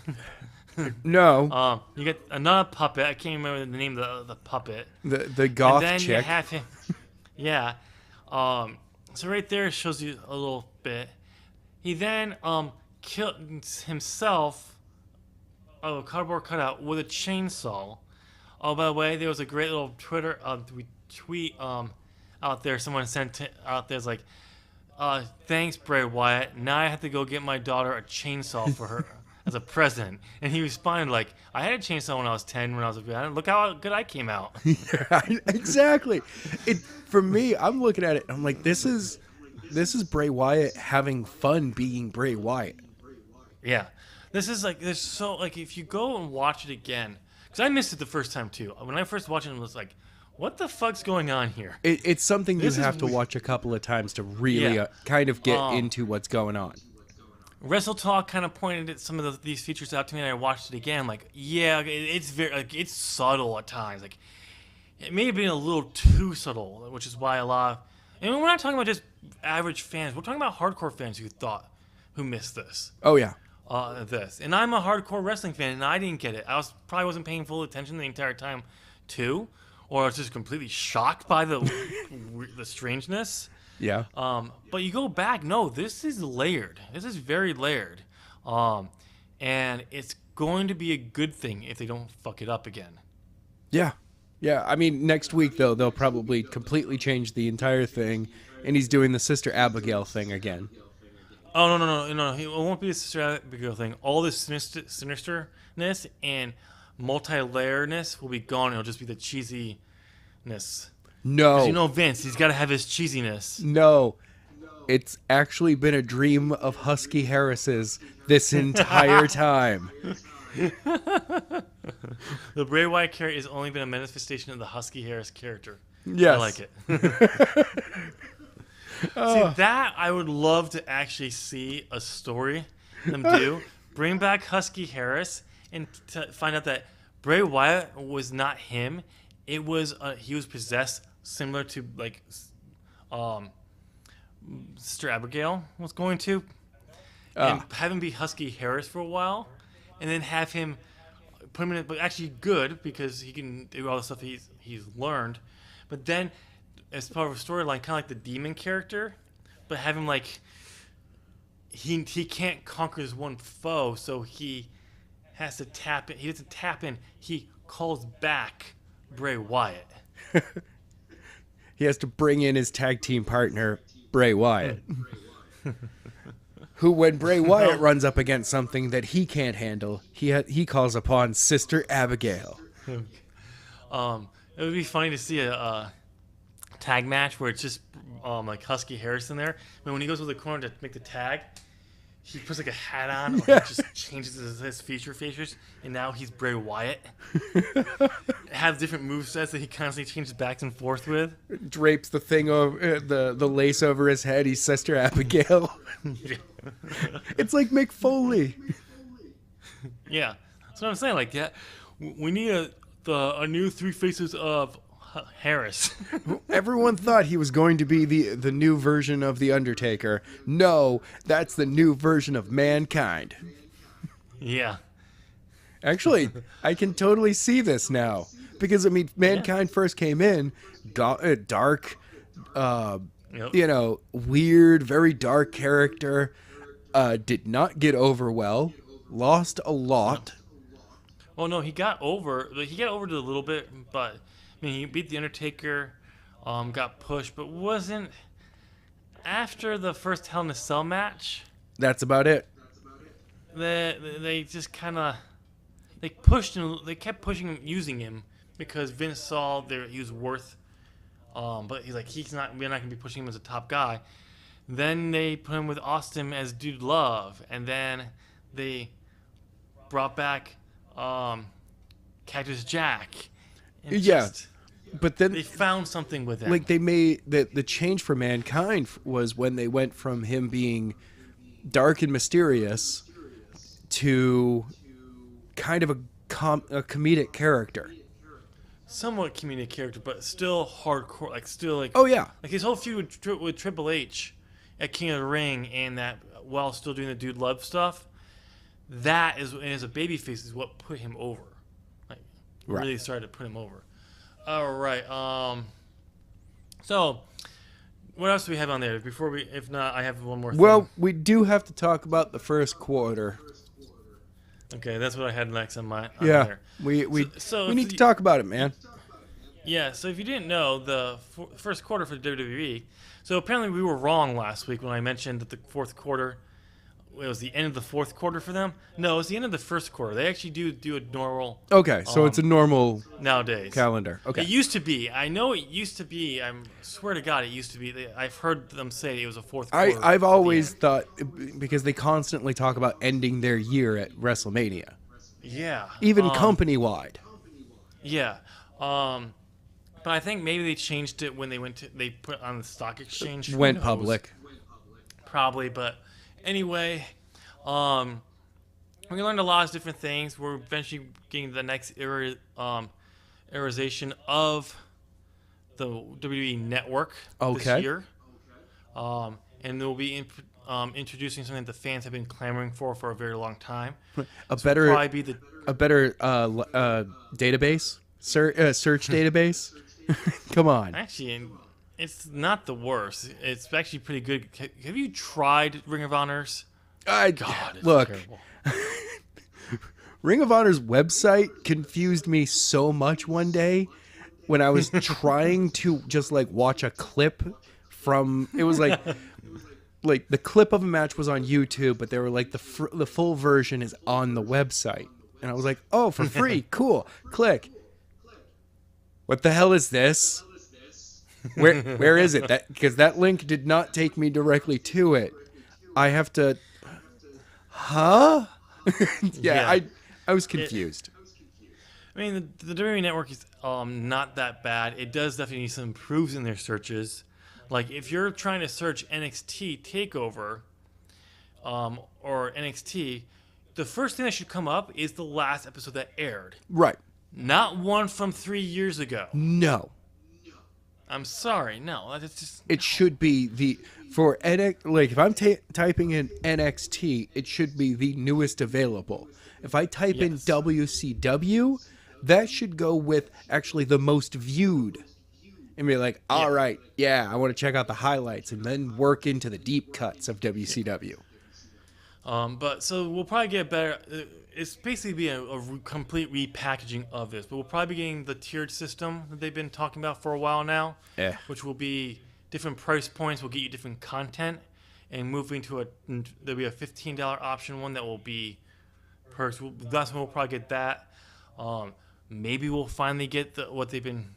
No. You get another puppet. I can't remember the name of the puppet. The goth and then chick. You have him. Yeah. So right there shows you a little bit. He then killed himself. A cardboard cutout with a chainsaw. Oh, by the way, there was a great little Twitter tweet out there. Someone sent out there. It's like, thanks, Bray Wyatt. Now I have to go get my daughter a chainsaw for her as a present. And he responded like, I had a chainsaw when I was 10. When I was a kid. Look how good I came out. Yeah, exactly. For me, I'm looking at it. I'm like, this is Bray Wyatt having fun being Bray Wyatt. Yeah, this is like if you go and watch it again. Because I missed it the first time, too. When I first watched it, I was like, what the fuck's going on here? It's something you have to watch a couple of times to really kind of get into what's going on. Wrestle Talk kind of pointed at some of these features out to me, and I watched it again. I'm like, yeah, it's very it's subtle at times. Like, it may have been a little too subtle, which is why a lot of... And we're not talking about just average fans. We're talking about hardcore fans who missed this. Oh, yeah. And I'm a hardcore wrestling fan, and I didn't get it. I probably wasn't paying full attention the entire time, too, or I was just completely shocked by the strangeness. Yeah. But you go back, no, this is layered. This is very layered, and it's going to be a good thing if they don't fuck it up again. Yeah. I mean, next week though, they'll probably completely change the entire thing, and he's doing the Sister Abigail thing again. Oh, no. It won't be a Sister Abigail thing. All this sinisterness and multi-layerness will be gone. It'll just be the cheesiness. No. Because you know Vince, he's got to have his cheesiness. No. It's actually been a dream of Husky Harris's this entire time. The Bray Wyatt character has only been a manifestation of the Husky Harris character. Yes. I like it. See, that I would love to actually see a story them do. Bring back Husky Harris and find out that Bray Wyatt was not him. It was he was possessed, similar to like Sister Abigail was going to, and have him be Husky Harris for a while, and then have him put him in, but actually good because he can do all the stuff he's learned, but then as part of a storyline, kind of like the demon character, but have him like he can't conquer his one foe, so he has to tap in. He doesn't tap in. He calls back Bray Wyatt. He has to bring in his tag team partner, Bray Wyatt. Who, when Bray Wyatt runs up against something that he can't handle, he calls upon Sister Abigail. It would be funny to see a tag match where it's just like Husky Harris in there. But when he goes to the corner to make the tag, he puts like a hat on, or he just changes his features, and now he's Bray Wyatt. Have different movesets that he constantly changes back and forth with. Drapes the thing over the lace over his head. He's Sister Abigail. It's like Mick Foley. Yeah, that's what I'm saying. Like, yeah, we need a new Three Faces of Harris. Everyone thought he was going to be the new version of The Undertaker. No, that's the new version of Mankind. Yeah. Actually, I can totally see this now. Because, I mean, Mankind first came in, dark, weird, very dark character. Did not get over well. Lost a lot. Well, no, he got over it a little bit, but I mean, he beat The Undertaker, got pushed, but wasn't after the first Hell in a Cell match. That's about it. They just kind of pushed him. They kept pushing him, using him because Vince saw he was worth. But he's like, we're not gonna be pushing him as a top guy. Then they put him with Austin as Dude Love, and then they brought back Cactus Jack. But then they found something with him. Like they made the change for Mankind was when they went from him being dark and mysterious to kind of a comedic character. Somewhat comedic character, but still hardcore. Like still like like his whole feud with Triple H at King of the Ring, and that while still doing the Dude Love stuff. That is, and as a babyface, is what put him over. Like really started to put him over. All right. So, what else do we have on there? If not, I have one more thing. Well, we do have to talk about the first quarter. Okay, that's what I had next on my. There. We need to talk about it, man. Yeah. So if you didn't know, the first quarter for WWE. So apparently we were wrong last week when I mentioned that the fourth quarter. It was the end of the fourth quarter for them. No, it was the end of the first quarter. They actually do a normal. Okay, so it's a normal nowadays calendar. Okay, it used to be. I know it used to be. I swear to God, it used to be. I've heard them say it was a fourth quarter. I've always thought because they constantly talk about ending their year at WrestleMania. Yeah, even company wide. Yeah, but I think maybe they changed it when they put on the stock exchange. Went public. Probably, but. Anyway, we learned a lot of different things. We're eventually getting the next aerization of the WWE Network this year. And they'll be introducing something that the fans have been clamoring for a very long time. A better database? Search database? Come on. Actually, it's not the worst. It's actually pretty good. Have you tried Ring of Honor's? God, look. Terrible. Ring of Honor's website confused me so much one day when I was trying to just like watch a clip from. It was like the clip of a match was on YouTube, but they were like the full version is on the website, and I was like, oh, for free, cool, click. What the hell is this? Where is it? Because that link did not take me directly to it. I have to. Huh? I was confused. I mean, the WWE Network is not that bad. It does definitely need some improves in their searches. Like, if you're trying to search NXT TakeOver or NXT, the first thing that should come up is the last episode that aired. Right. Not one from 3 years ago. No. I'm sorry. No, that's just... It should be for NXT, like, if I'm typing in NXT, it should be the newest available. If I type in WCW, that should go with actually the most viewed. And be like, all right, yeah, I want to check out the highlights and then work into the deep cuts of WCW. But so we'll probably get better. It's basically be a complete repackaging of this, but we'll probably be getting the tiered system that they've been talking about for a while now, which will be different price points, will get you different content, and moving to there'll be a $15 option one that will be perks. That's when we'll probably get that. Maybe we'll finally get what they've been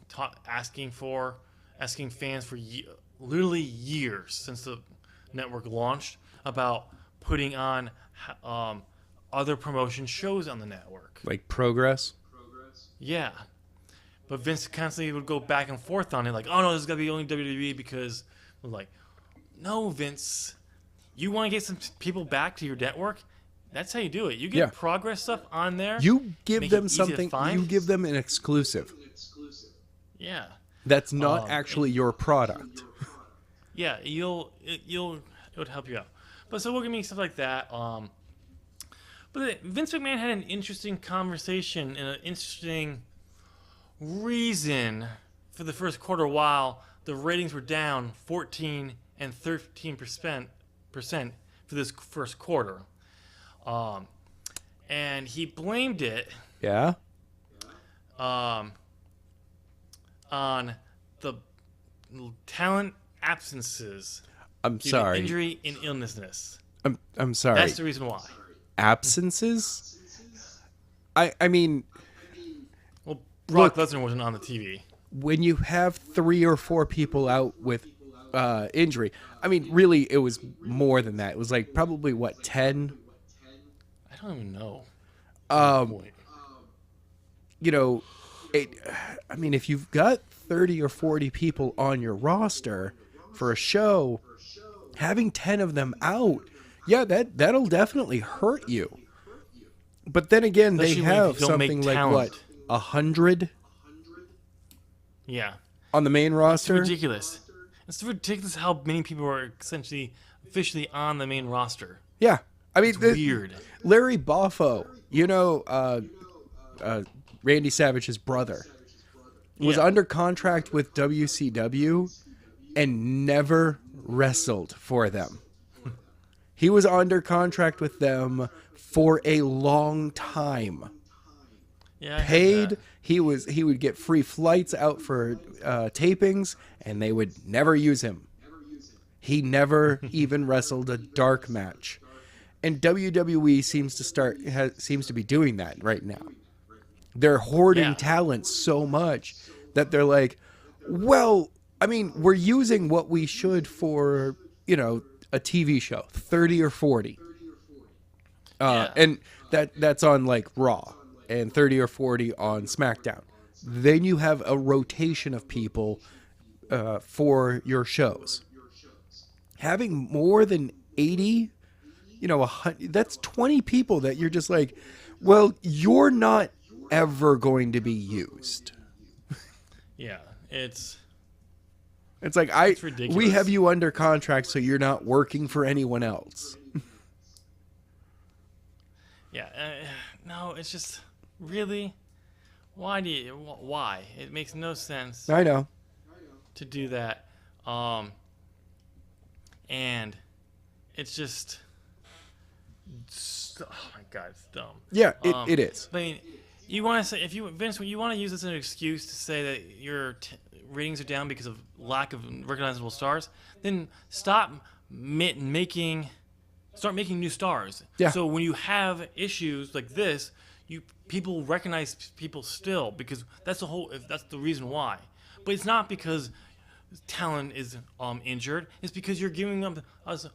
asking fans for literally years since the network launched, about putting on other promotion shows on the network. Like Progress? Yeah. But Vince constantly would go back and forth on it, like, oh no, this is going to be only WWE, because we're like, no, Vince, you want to get some people back to your network? That's how you do it. You get Progress stuff on there. You give them something. You give them an exclusive. Yeah. That's not actually your product. Yeah, it would help you out. But so we're gonna make stuff like that. But Vince McMahon had an interesting conversation and an interesting reason for the first quarter, while the ratings were down 14 and 13% for this first quarter. And he blamed it on the talent absences. I'm sorry. Injury and illness. I'm sorry. That's the reason why. Absences? I mean, well, Brock Lesnar wasn't on the TV. When you have 3 or 4 people out with injury, I mean, really, it was more than that. It was like probably 10. I don't even know. You know, I mean, if you've got 30 or 40 people on your roster for a show, having 10 of them out, that'll definitely hurt you. But then again, especially they have something like 100? Yeah. On the main roster? It's ridiculous. It's ridiculous how many people are essentially officially on the main roster. Yeah. I mean, it's weird. Larry Boffo, Randy Savage's brother, was under contract with WCW and never wrestled for them. He was under contract with them for a long time. Yeah, paid. He would get free flights out for tapings, and they would never use him. He never even wrestled a dark match. And WWE seems to be doing that right now. They're hoarding talent so much that they're like, well, I mean, we're using what we should for, a TV show, 30 or 40. And that's on like Raw, and 30 or 40 on SmackDown. Then you have a rotation of people for your shows. Having more than 80, that's 20 people that you're just like, well, you're not ever going to be used. Yeah, it's like it's ridiculous. We have you under contract, so you're not working for anyone else. Yeah, no, it's just really, why? It makes no sense. I know to do that, and it's just, oh my God, it's dumb. Yeah, it is. I mean, you want to say, Vince, when you want to use this as an excuse to say that your ratings are down because of lack of recognizable stars, then start making new stars. Yeah. So when you have issues like this, people recognize people still, because that's the reason why. But it's not because talent is injured. It's because you're giving us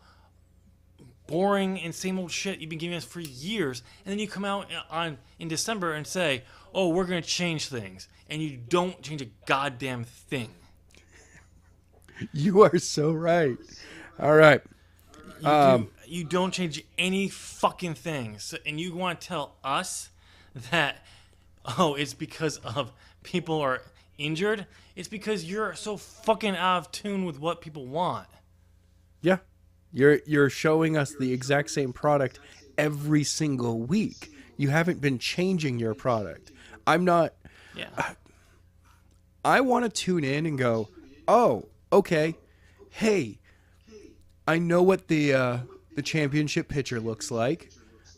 boring and same old shit you've been giving us for years, and then you come out in December and say, "Oh, we're gonna change things," and you don't change a goddamn thing. You are so right. All right. You don't change any fucking thing, and you want to tell us that it's because of people are injured? It's because you're so fucking out of tune with what people want. Yeah. You're showing us the exact same product every single week. You haven't been changing your product. I'm not. Yeah. I want to tune in and go, "Oh, okay. Hey, I know what the championship picture looks like,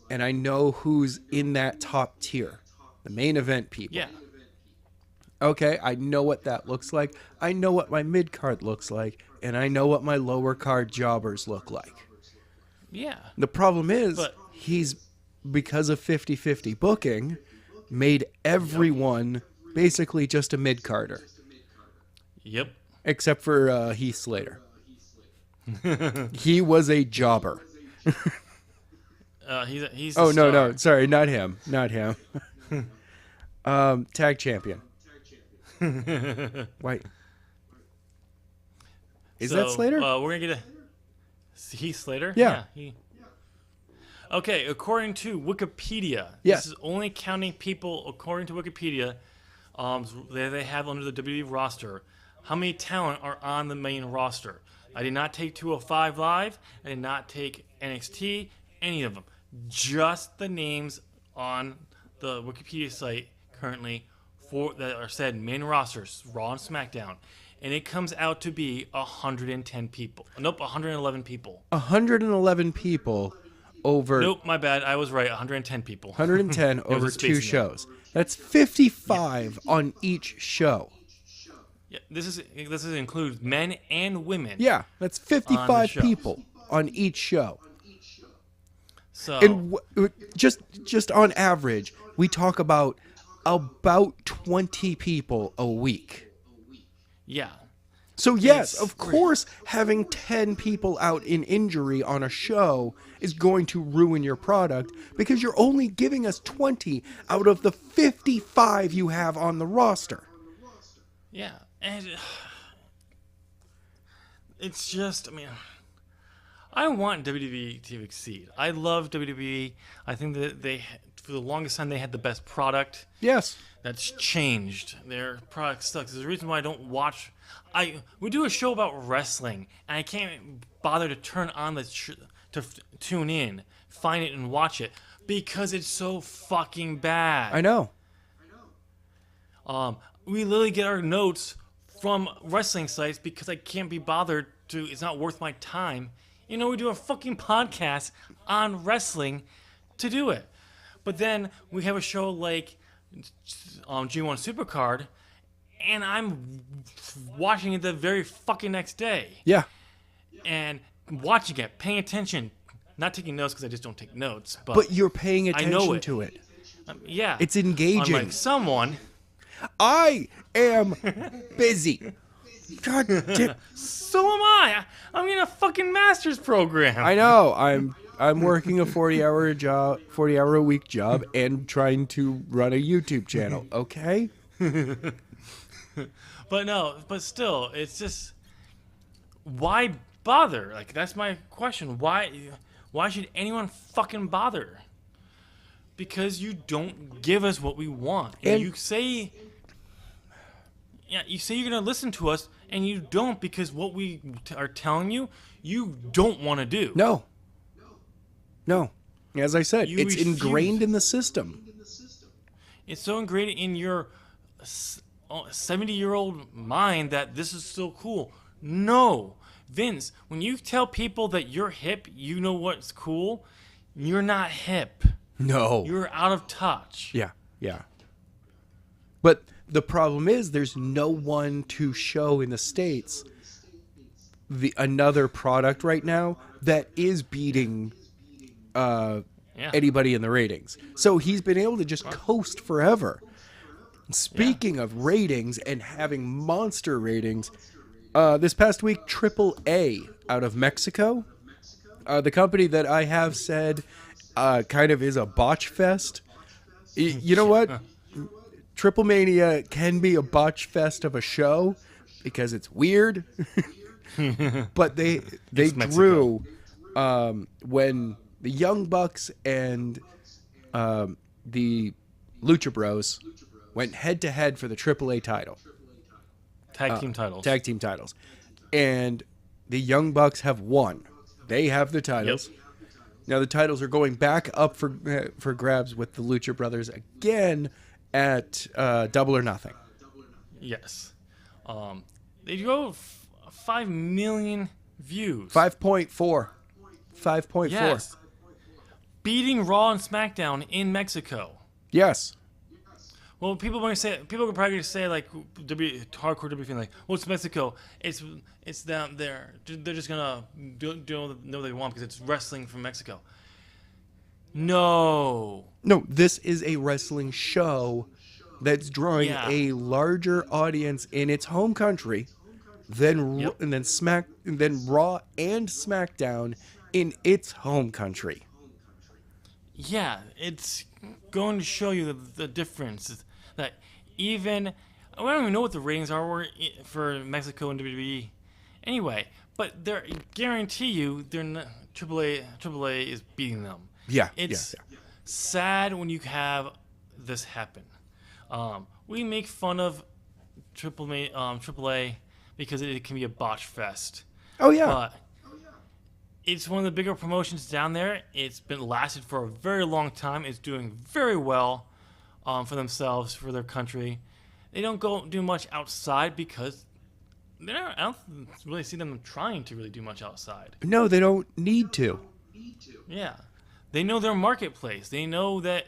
and I know who's in that top tier, the main event people." Yeah. Okay, I know what that looks like. I know what my mid card looks like, and I know what my lower card jobbers look like. Yeah. The problem is, he's, because of 50-50 booking, made everyone basically just a mid carder. Yep. Except for Heath Slater. He was a jobber. He's oh, star. no, sorry, not him. Tag champion. Wait. Is that Slater? We're going to get Heath Slater? Yeah. Okay, according to Wikipedia, yes. This is only counting people, according to Wikipedia, they have under the WWE roster. How many talent are on the main roster? I did not take 205 Live. I did not take NXT, any of them. Just the names on the Wikipedia site currently that are said main rosters, Raw and SmackDown. And it comes out to be 110 people. Nope, 111 people. 111 people over... Nope, my bad. I was right. 110 people. 110 over 2 shows. That's 55 on each show. Yeah, this includes men and women. Yeah, that's 55 people on each show. So, and just on average, we talk about 20 people a week. Yeah. So yes, of course, having 10 people out in injury on a show is going to ruin your product because you're only giving us 20 out of the 55 you have on the roster. Yeah. And it's just, I want WWE to exceed. I love WWE. I think that for the longest time, they had the best product. Yes. That's changed. Their product sucks. There's a reason why I don't watch. We do a show about wrestling, and I can't bother to turn on to tune in, find it, and watch it because it's so fucking bad. I know. We literally get our notes from wrestling sites because I can't be bothered to. It's not worth my time. We do a fucking podcast on wrestling to do it. But then we have a show like G1 Supercard, and I'm watching it the very fucking next day. Yeah. And watching it, paying attention, not taking notes because I just don't take notes. But you're paying attention to it. Yeah. It's engaging. Unlike someone. I am busy. God damn. So am I. I'm in a fucking master's program. I know. I'm working a 40-hour a week job and trying to run a YouTube channel. Okay? But still, it's just, why bother? Like, that's my question. Why should anyone fucking bother? Because you don't give us what we want. And you say you're going to listen to us, and you don't because what we are telling you, you don't want to do. No. As I said, it's ingrained in the system. It's so ingrained in your 70-year-old mind that this is so cool. No. Vince, when you tell people that you're hip, you know what's cool, you're not hip. No. You're out of touch. Yeah. But the problem is there's no one to show in the States another product right now that is beating anybody in the ratings. So he's been able to just coast forever. Speaking of ratings and having monster ratings, this past week, AAA out of Mexico the company that I have said kind of is a botch fest. You know what? Triple Mania can be a botch fest of a show because it's weird. But they drew when the Young Bucks and the Lucha Bros went head to head for the AAA title. Tag team titles. And the Young Bucks have won. They have the titles. Yep. Now the titles are going back up for grabs with the Lucha Brothers again at Double or Nothing. Yes. They drove 5 million views. 5.4. 5.4. Yes. Beating Raw and SmackDown in Mexico. Yes. Well, people could probably say like hardcore WWE like, well, it's Mexico. It's down there. They're just gonna do what they want because it's wrestling from Mexico. No, this is a wrestling show that's drawing a larger audience in its home country than Raw and SmackDown in its home country. Yeah, it's going to show you the difference. That even I don't even know what the ratings are for Mexico and WWE. Anyway, but they guarantee you they're not, AAA is beating them. Yeah, it's sad when you have this happen. We make fun of AAA because it can be a botch fest. Oh yeah. But it's one of the bigger promotions down there. It's been lasted for a very long time. It's doing very well for themselves, for their country. They don't do much outside because I don't really see them trying to really do much outside. No, they don't need to. Yeah. They know their marketplace. They know that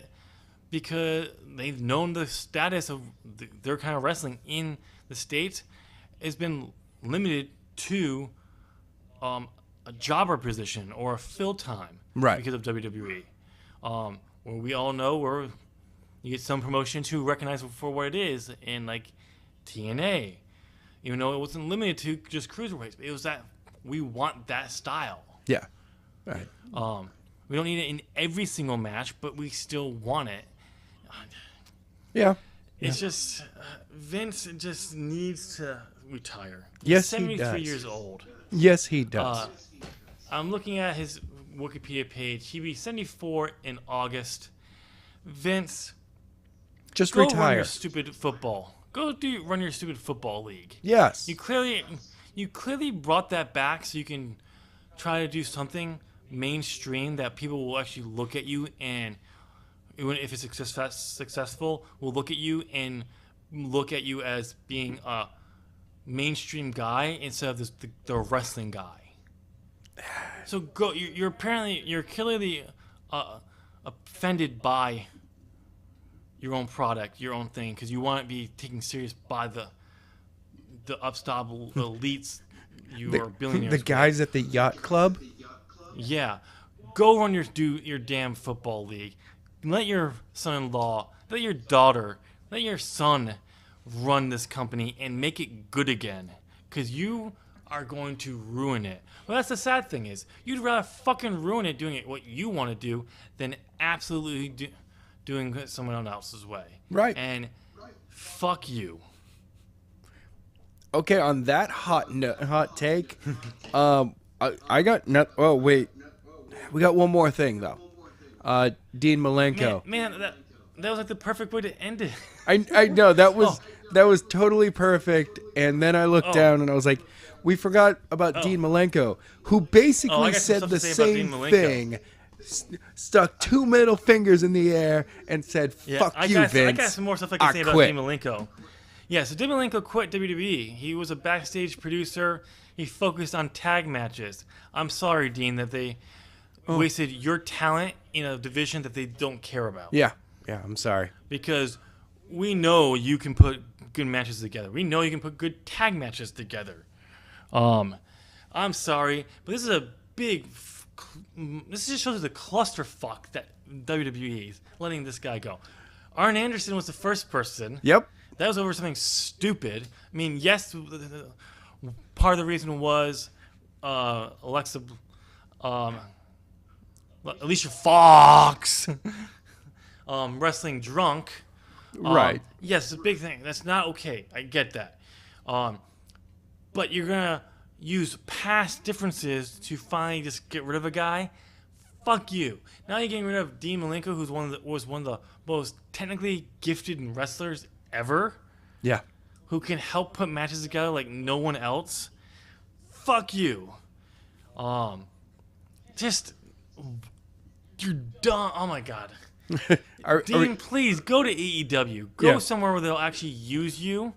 because they've known the status of their kind of wrestling in the States has been limited to a jobber position or a fill time, right? Because of WWE, where we all know where you get some promotions who recognize it for what it is, in like TNA, even though it wasn't limited to just cruiserweights, it was that we want that style. Yeah, right. We don't need it in every single match, but we still want it. Yeah. It's just Vince just needs to retire. Yes, He's 73 he does. years old. Yes, he does. I'm looking at his Wikipedia page. He'll be 74 in August. Vince, just go retire. Run your stupid football. Run your stupid football league. Yes. You clearly brought that back so you can try to do something mainstream that people will actually look at you, and if it's successful, will look at you and look at you as being a mainstream guy instead of the wrestling guy. So go. You're clearly offended by your own product, your own thing, because you want to be taken serious by the upstart elites. You are billionaires. The guys at the yacht club. Yeah, go run your damn football league. Let your son-in-law, let your daughter, let your son run this company and make it good again, because you are going to ruin it. Well, that's the sad thing is you'd rather fucking ruin it doing it what you want to do than absolutely doing it someone else's way. Right. And fuck you. Okay, on that hot take, I got oh wait, we got one more thing though. Dean Malenko. Man, that was like the perfect way to end it. I know that was totally perfect. And then I looked down and I was like, we forgot about Dean Malenko, who basically said the same thing. Stuck two middle fingers in the air and said, "Fuck you, Vince." I got some more stuff I can say about Dean Malenko. Yeah, so Dean Malenko quit WWE. He was a backstage producer. He focused on tag matches. I'm sorry, Dean, that they wasted your talent in a division that they don't care about. Yeah, I'm sorry. Because we know you can put good matches together. We know you can put good tag matches together. I'm sorry, but this is a big... This just shows the clusterfuck that WWE is letting this guy go. Arn Anderson was the first person. Yep. That was over something stupid. I mean, yes, part of the reason was Alexa Alicia Fox, wrestling drunk. Right. Yes, it's a big thing. That's not okay. I get that. But you're gonna use past differences to finally just get rid of a guy. Fuck you. Now you're getting rid of Dean Malenko, who's was one of the most technically gifted wrestlers ever. Yeah. Who can help put matches together like no one else. Fuck you. Just you're dumb. Oh my god. Dean, please go to AEW. Go somewhere where they'll actually use you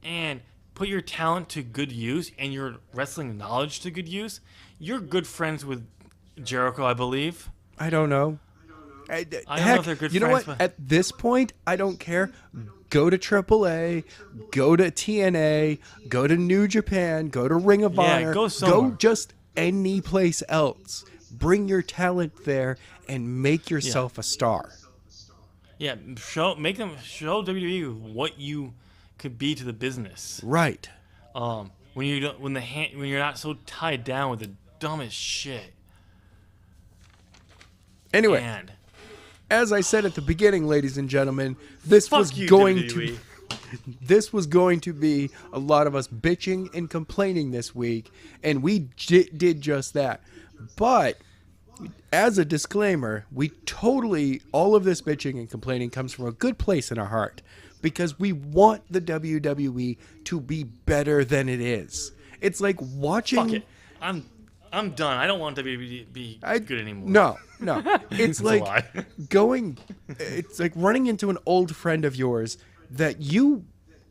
and put your talent to good use and your wrestling knowledge to good use. You're good friends with Jericho, I believe. I don't know. I don't know if they're good friends. You know what? At this point, I don't care. Go to AAA, go to TNA, go to New Japan, go to Ring of Honor, go just any place else. Bring your talent there and make yourself a star. Yeah, show WWE what you could be to the business. Right. When you're not so tied down with the dumbest shit. Anyway, as I said at the beginning, ladies and gentlemen, this was going to be a lot of us bitching and complaining this week, and we did just that. But as a disclaimer, all of this bitching and complaining comes from a good place in our heart, because we want the WWE to be better than it is. It's like watching. Fuck it. I'm done. I don't want WWE to be good anymore. No. It's like it's like running into an old friend of yours that you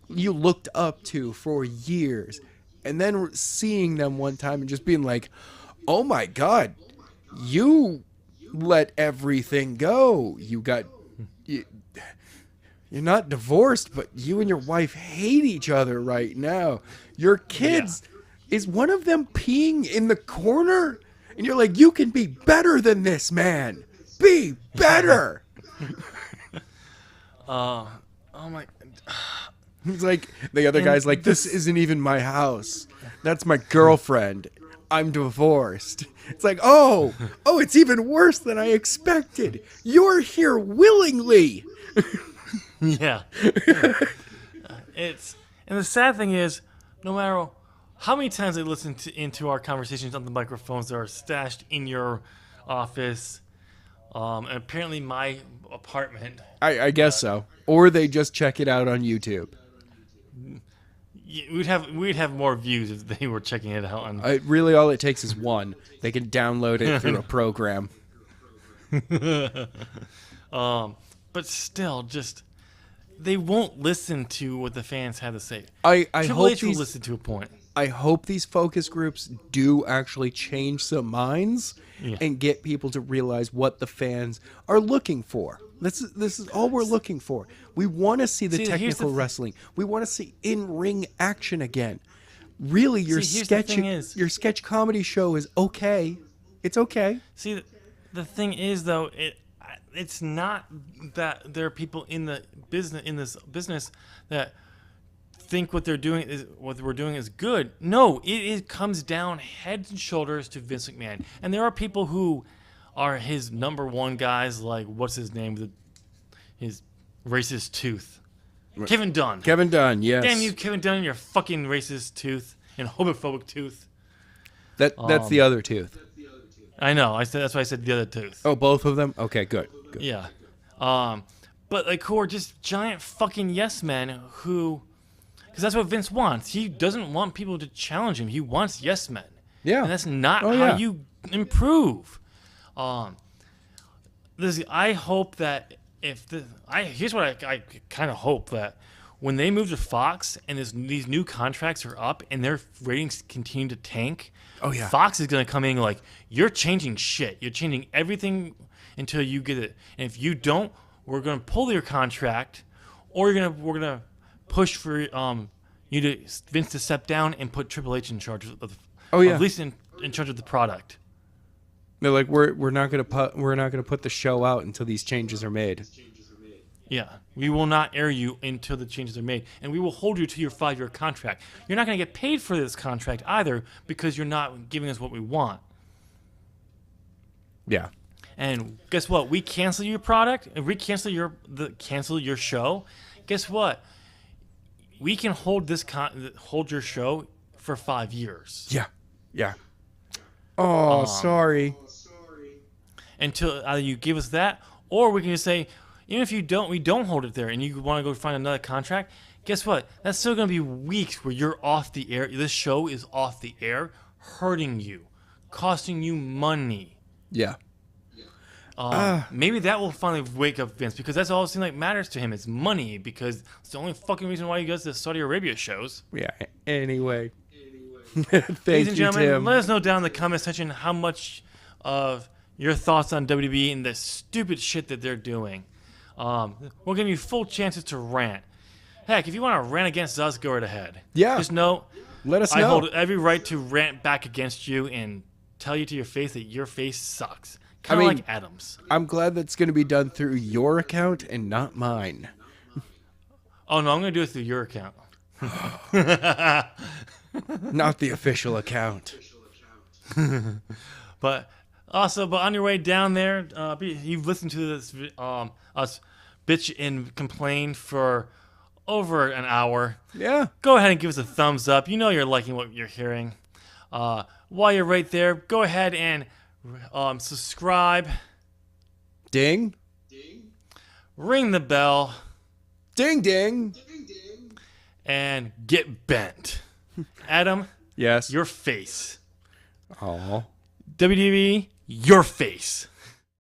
looked up to for years, and then seeing them one time and just being like, "Oh my God, you let everything go. You're not divorced, but you and your wife hate each other right now. Your kids." Yeah. Is one of them peeing in the corner? And you're like, you can be better than this, man. Be better. Oh my. He's like, the other guy's like, this isn't even my house. That's my girlfriend. I'm divorced. It's like, oh, it's even worse than I expected. You're here willingly. Yeah. And the sad thing is, no matter how many times they listen into our conversations on the microphones that are stashed in your office, and apparently my apartment. I guess so. Or they just check it out on YouTube. We'd have more views if they were checking it out. Really, all it takes is one. They can download it through a program. But still, just they won't listen to what the fans have to say. I Triple hope H will listen to a point. I hope these focus groups do actually change some minds and get people to realize what the fans are looking for. This is all we're looking for. We want to see the technical wrestling. We want to see in-ring action again. Really, your sketch comedy show is okay. It's okay. See, the thing is though, it's not that there are people in this business that think what we're doing is good. No, it comes down head and shoulders to Vince McMahon, and there are people who are his number one guys, like what's his name, with his racist tooth, Kevin Dunn. Kevin Dunn, yes. Damn you, Kevin Dunn, and your fucking racist tooth and homophobic tooth. That's the other tooth. I know. That's why I said the other tooth. Oh, both of them. Okay, good. Yeah. But like who are just giant fucking yes men who. Because that's what Vince wants. He doesn't want people to challenge him. He wants yes men. Yeah. And that's not how you improve. I hope that here's what I kind of hope that when they move to Fox and these new contracts are up and their ratings continue to tank, Fox is going to come in like, you're changing shit. You're changing everything until you get it. And if you don't, we're going to pull your contract, or we're going to push for Vince to step down and put Triple H in charge of at least in charge of the product. They're like, we're not gonna put the show out until these changes are made. Yeah, we will not air you until the changes are made, and we will hold you to your 5-year contract. You're not gonna get paid for this contract either because you're not giving us what we want. Yeah. And guess what? We cancel your product, and we cancel your show. Guess what? We can hold hold your show for 5 years. Yeah. Yeah. Oh, sorry. Until either you give us that, or we can just say, even if we don't hold it there, and you want to go find another contract. Guess what? That's still going to be weeks where you're off the air. This show is off the air, hurting you, costing you money. Yeah. Maybe that will finally wake up Vince, because that's all it seems like matters to him. It's money, because it's the only fucking reason why he goes to Saudi Arabia shows. Yeah. Anyway. Ladies and gentlemen, Tim. Let us know down in the comment section how much of your thoughts on WWE and the stupid shit that they're doing. We'll give you full chances to rant. Heck, if you want to rant against us, go right ahead. Yeah. Just know, let us know. I hold every right to rant back against you and tell you to your face that your face sucks. Kind of like Adam's. I'm glad that's going to be done through your account and not mine. Oh, no, I'm going to do it through your account. Not the official account. But on your way down there, you've listened to this us bitch and complain for over an hour. Yeah. Go ahead and give us a thumbs up. You know you're liking what you're hearing. While you're right there, go ahead and subscribe. Ding. Ring the bell. Ding, ding. And get bent. Adam. Yes. Your face. Oh. WWE, your face.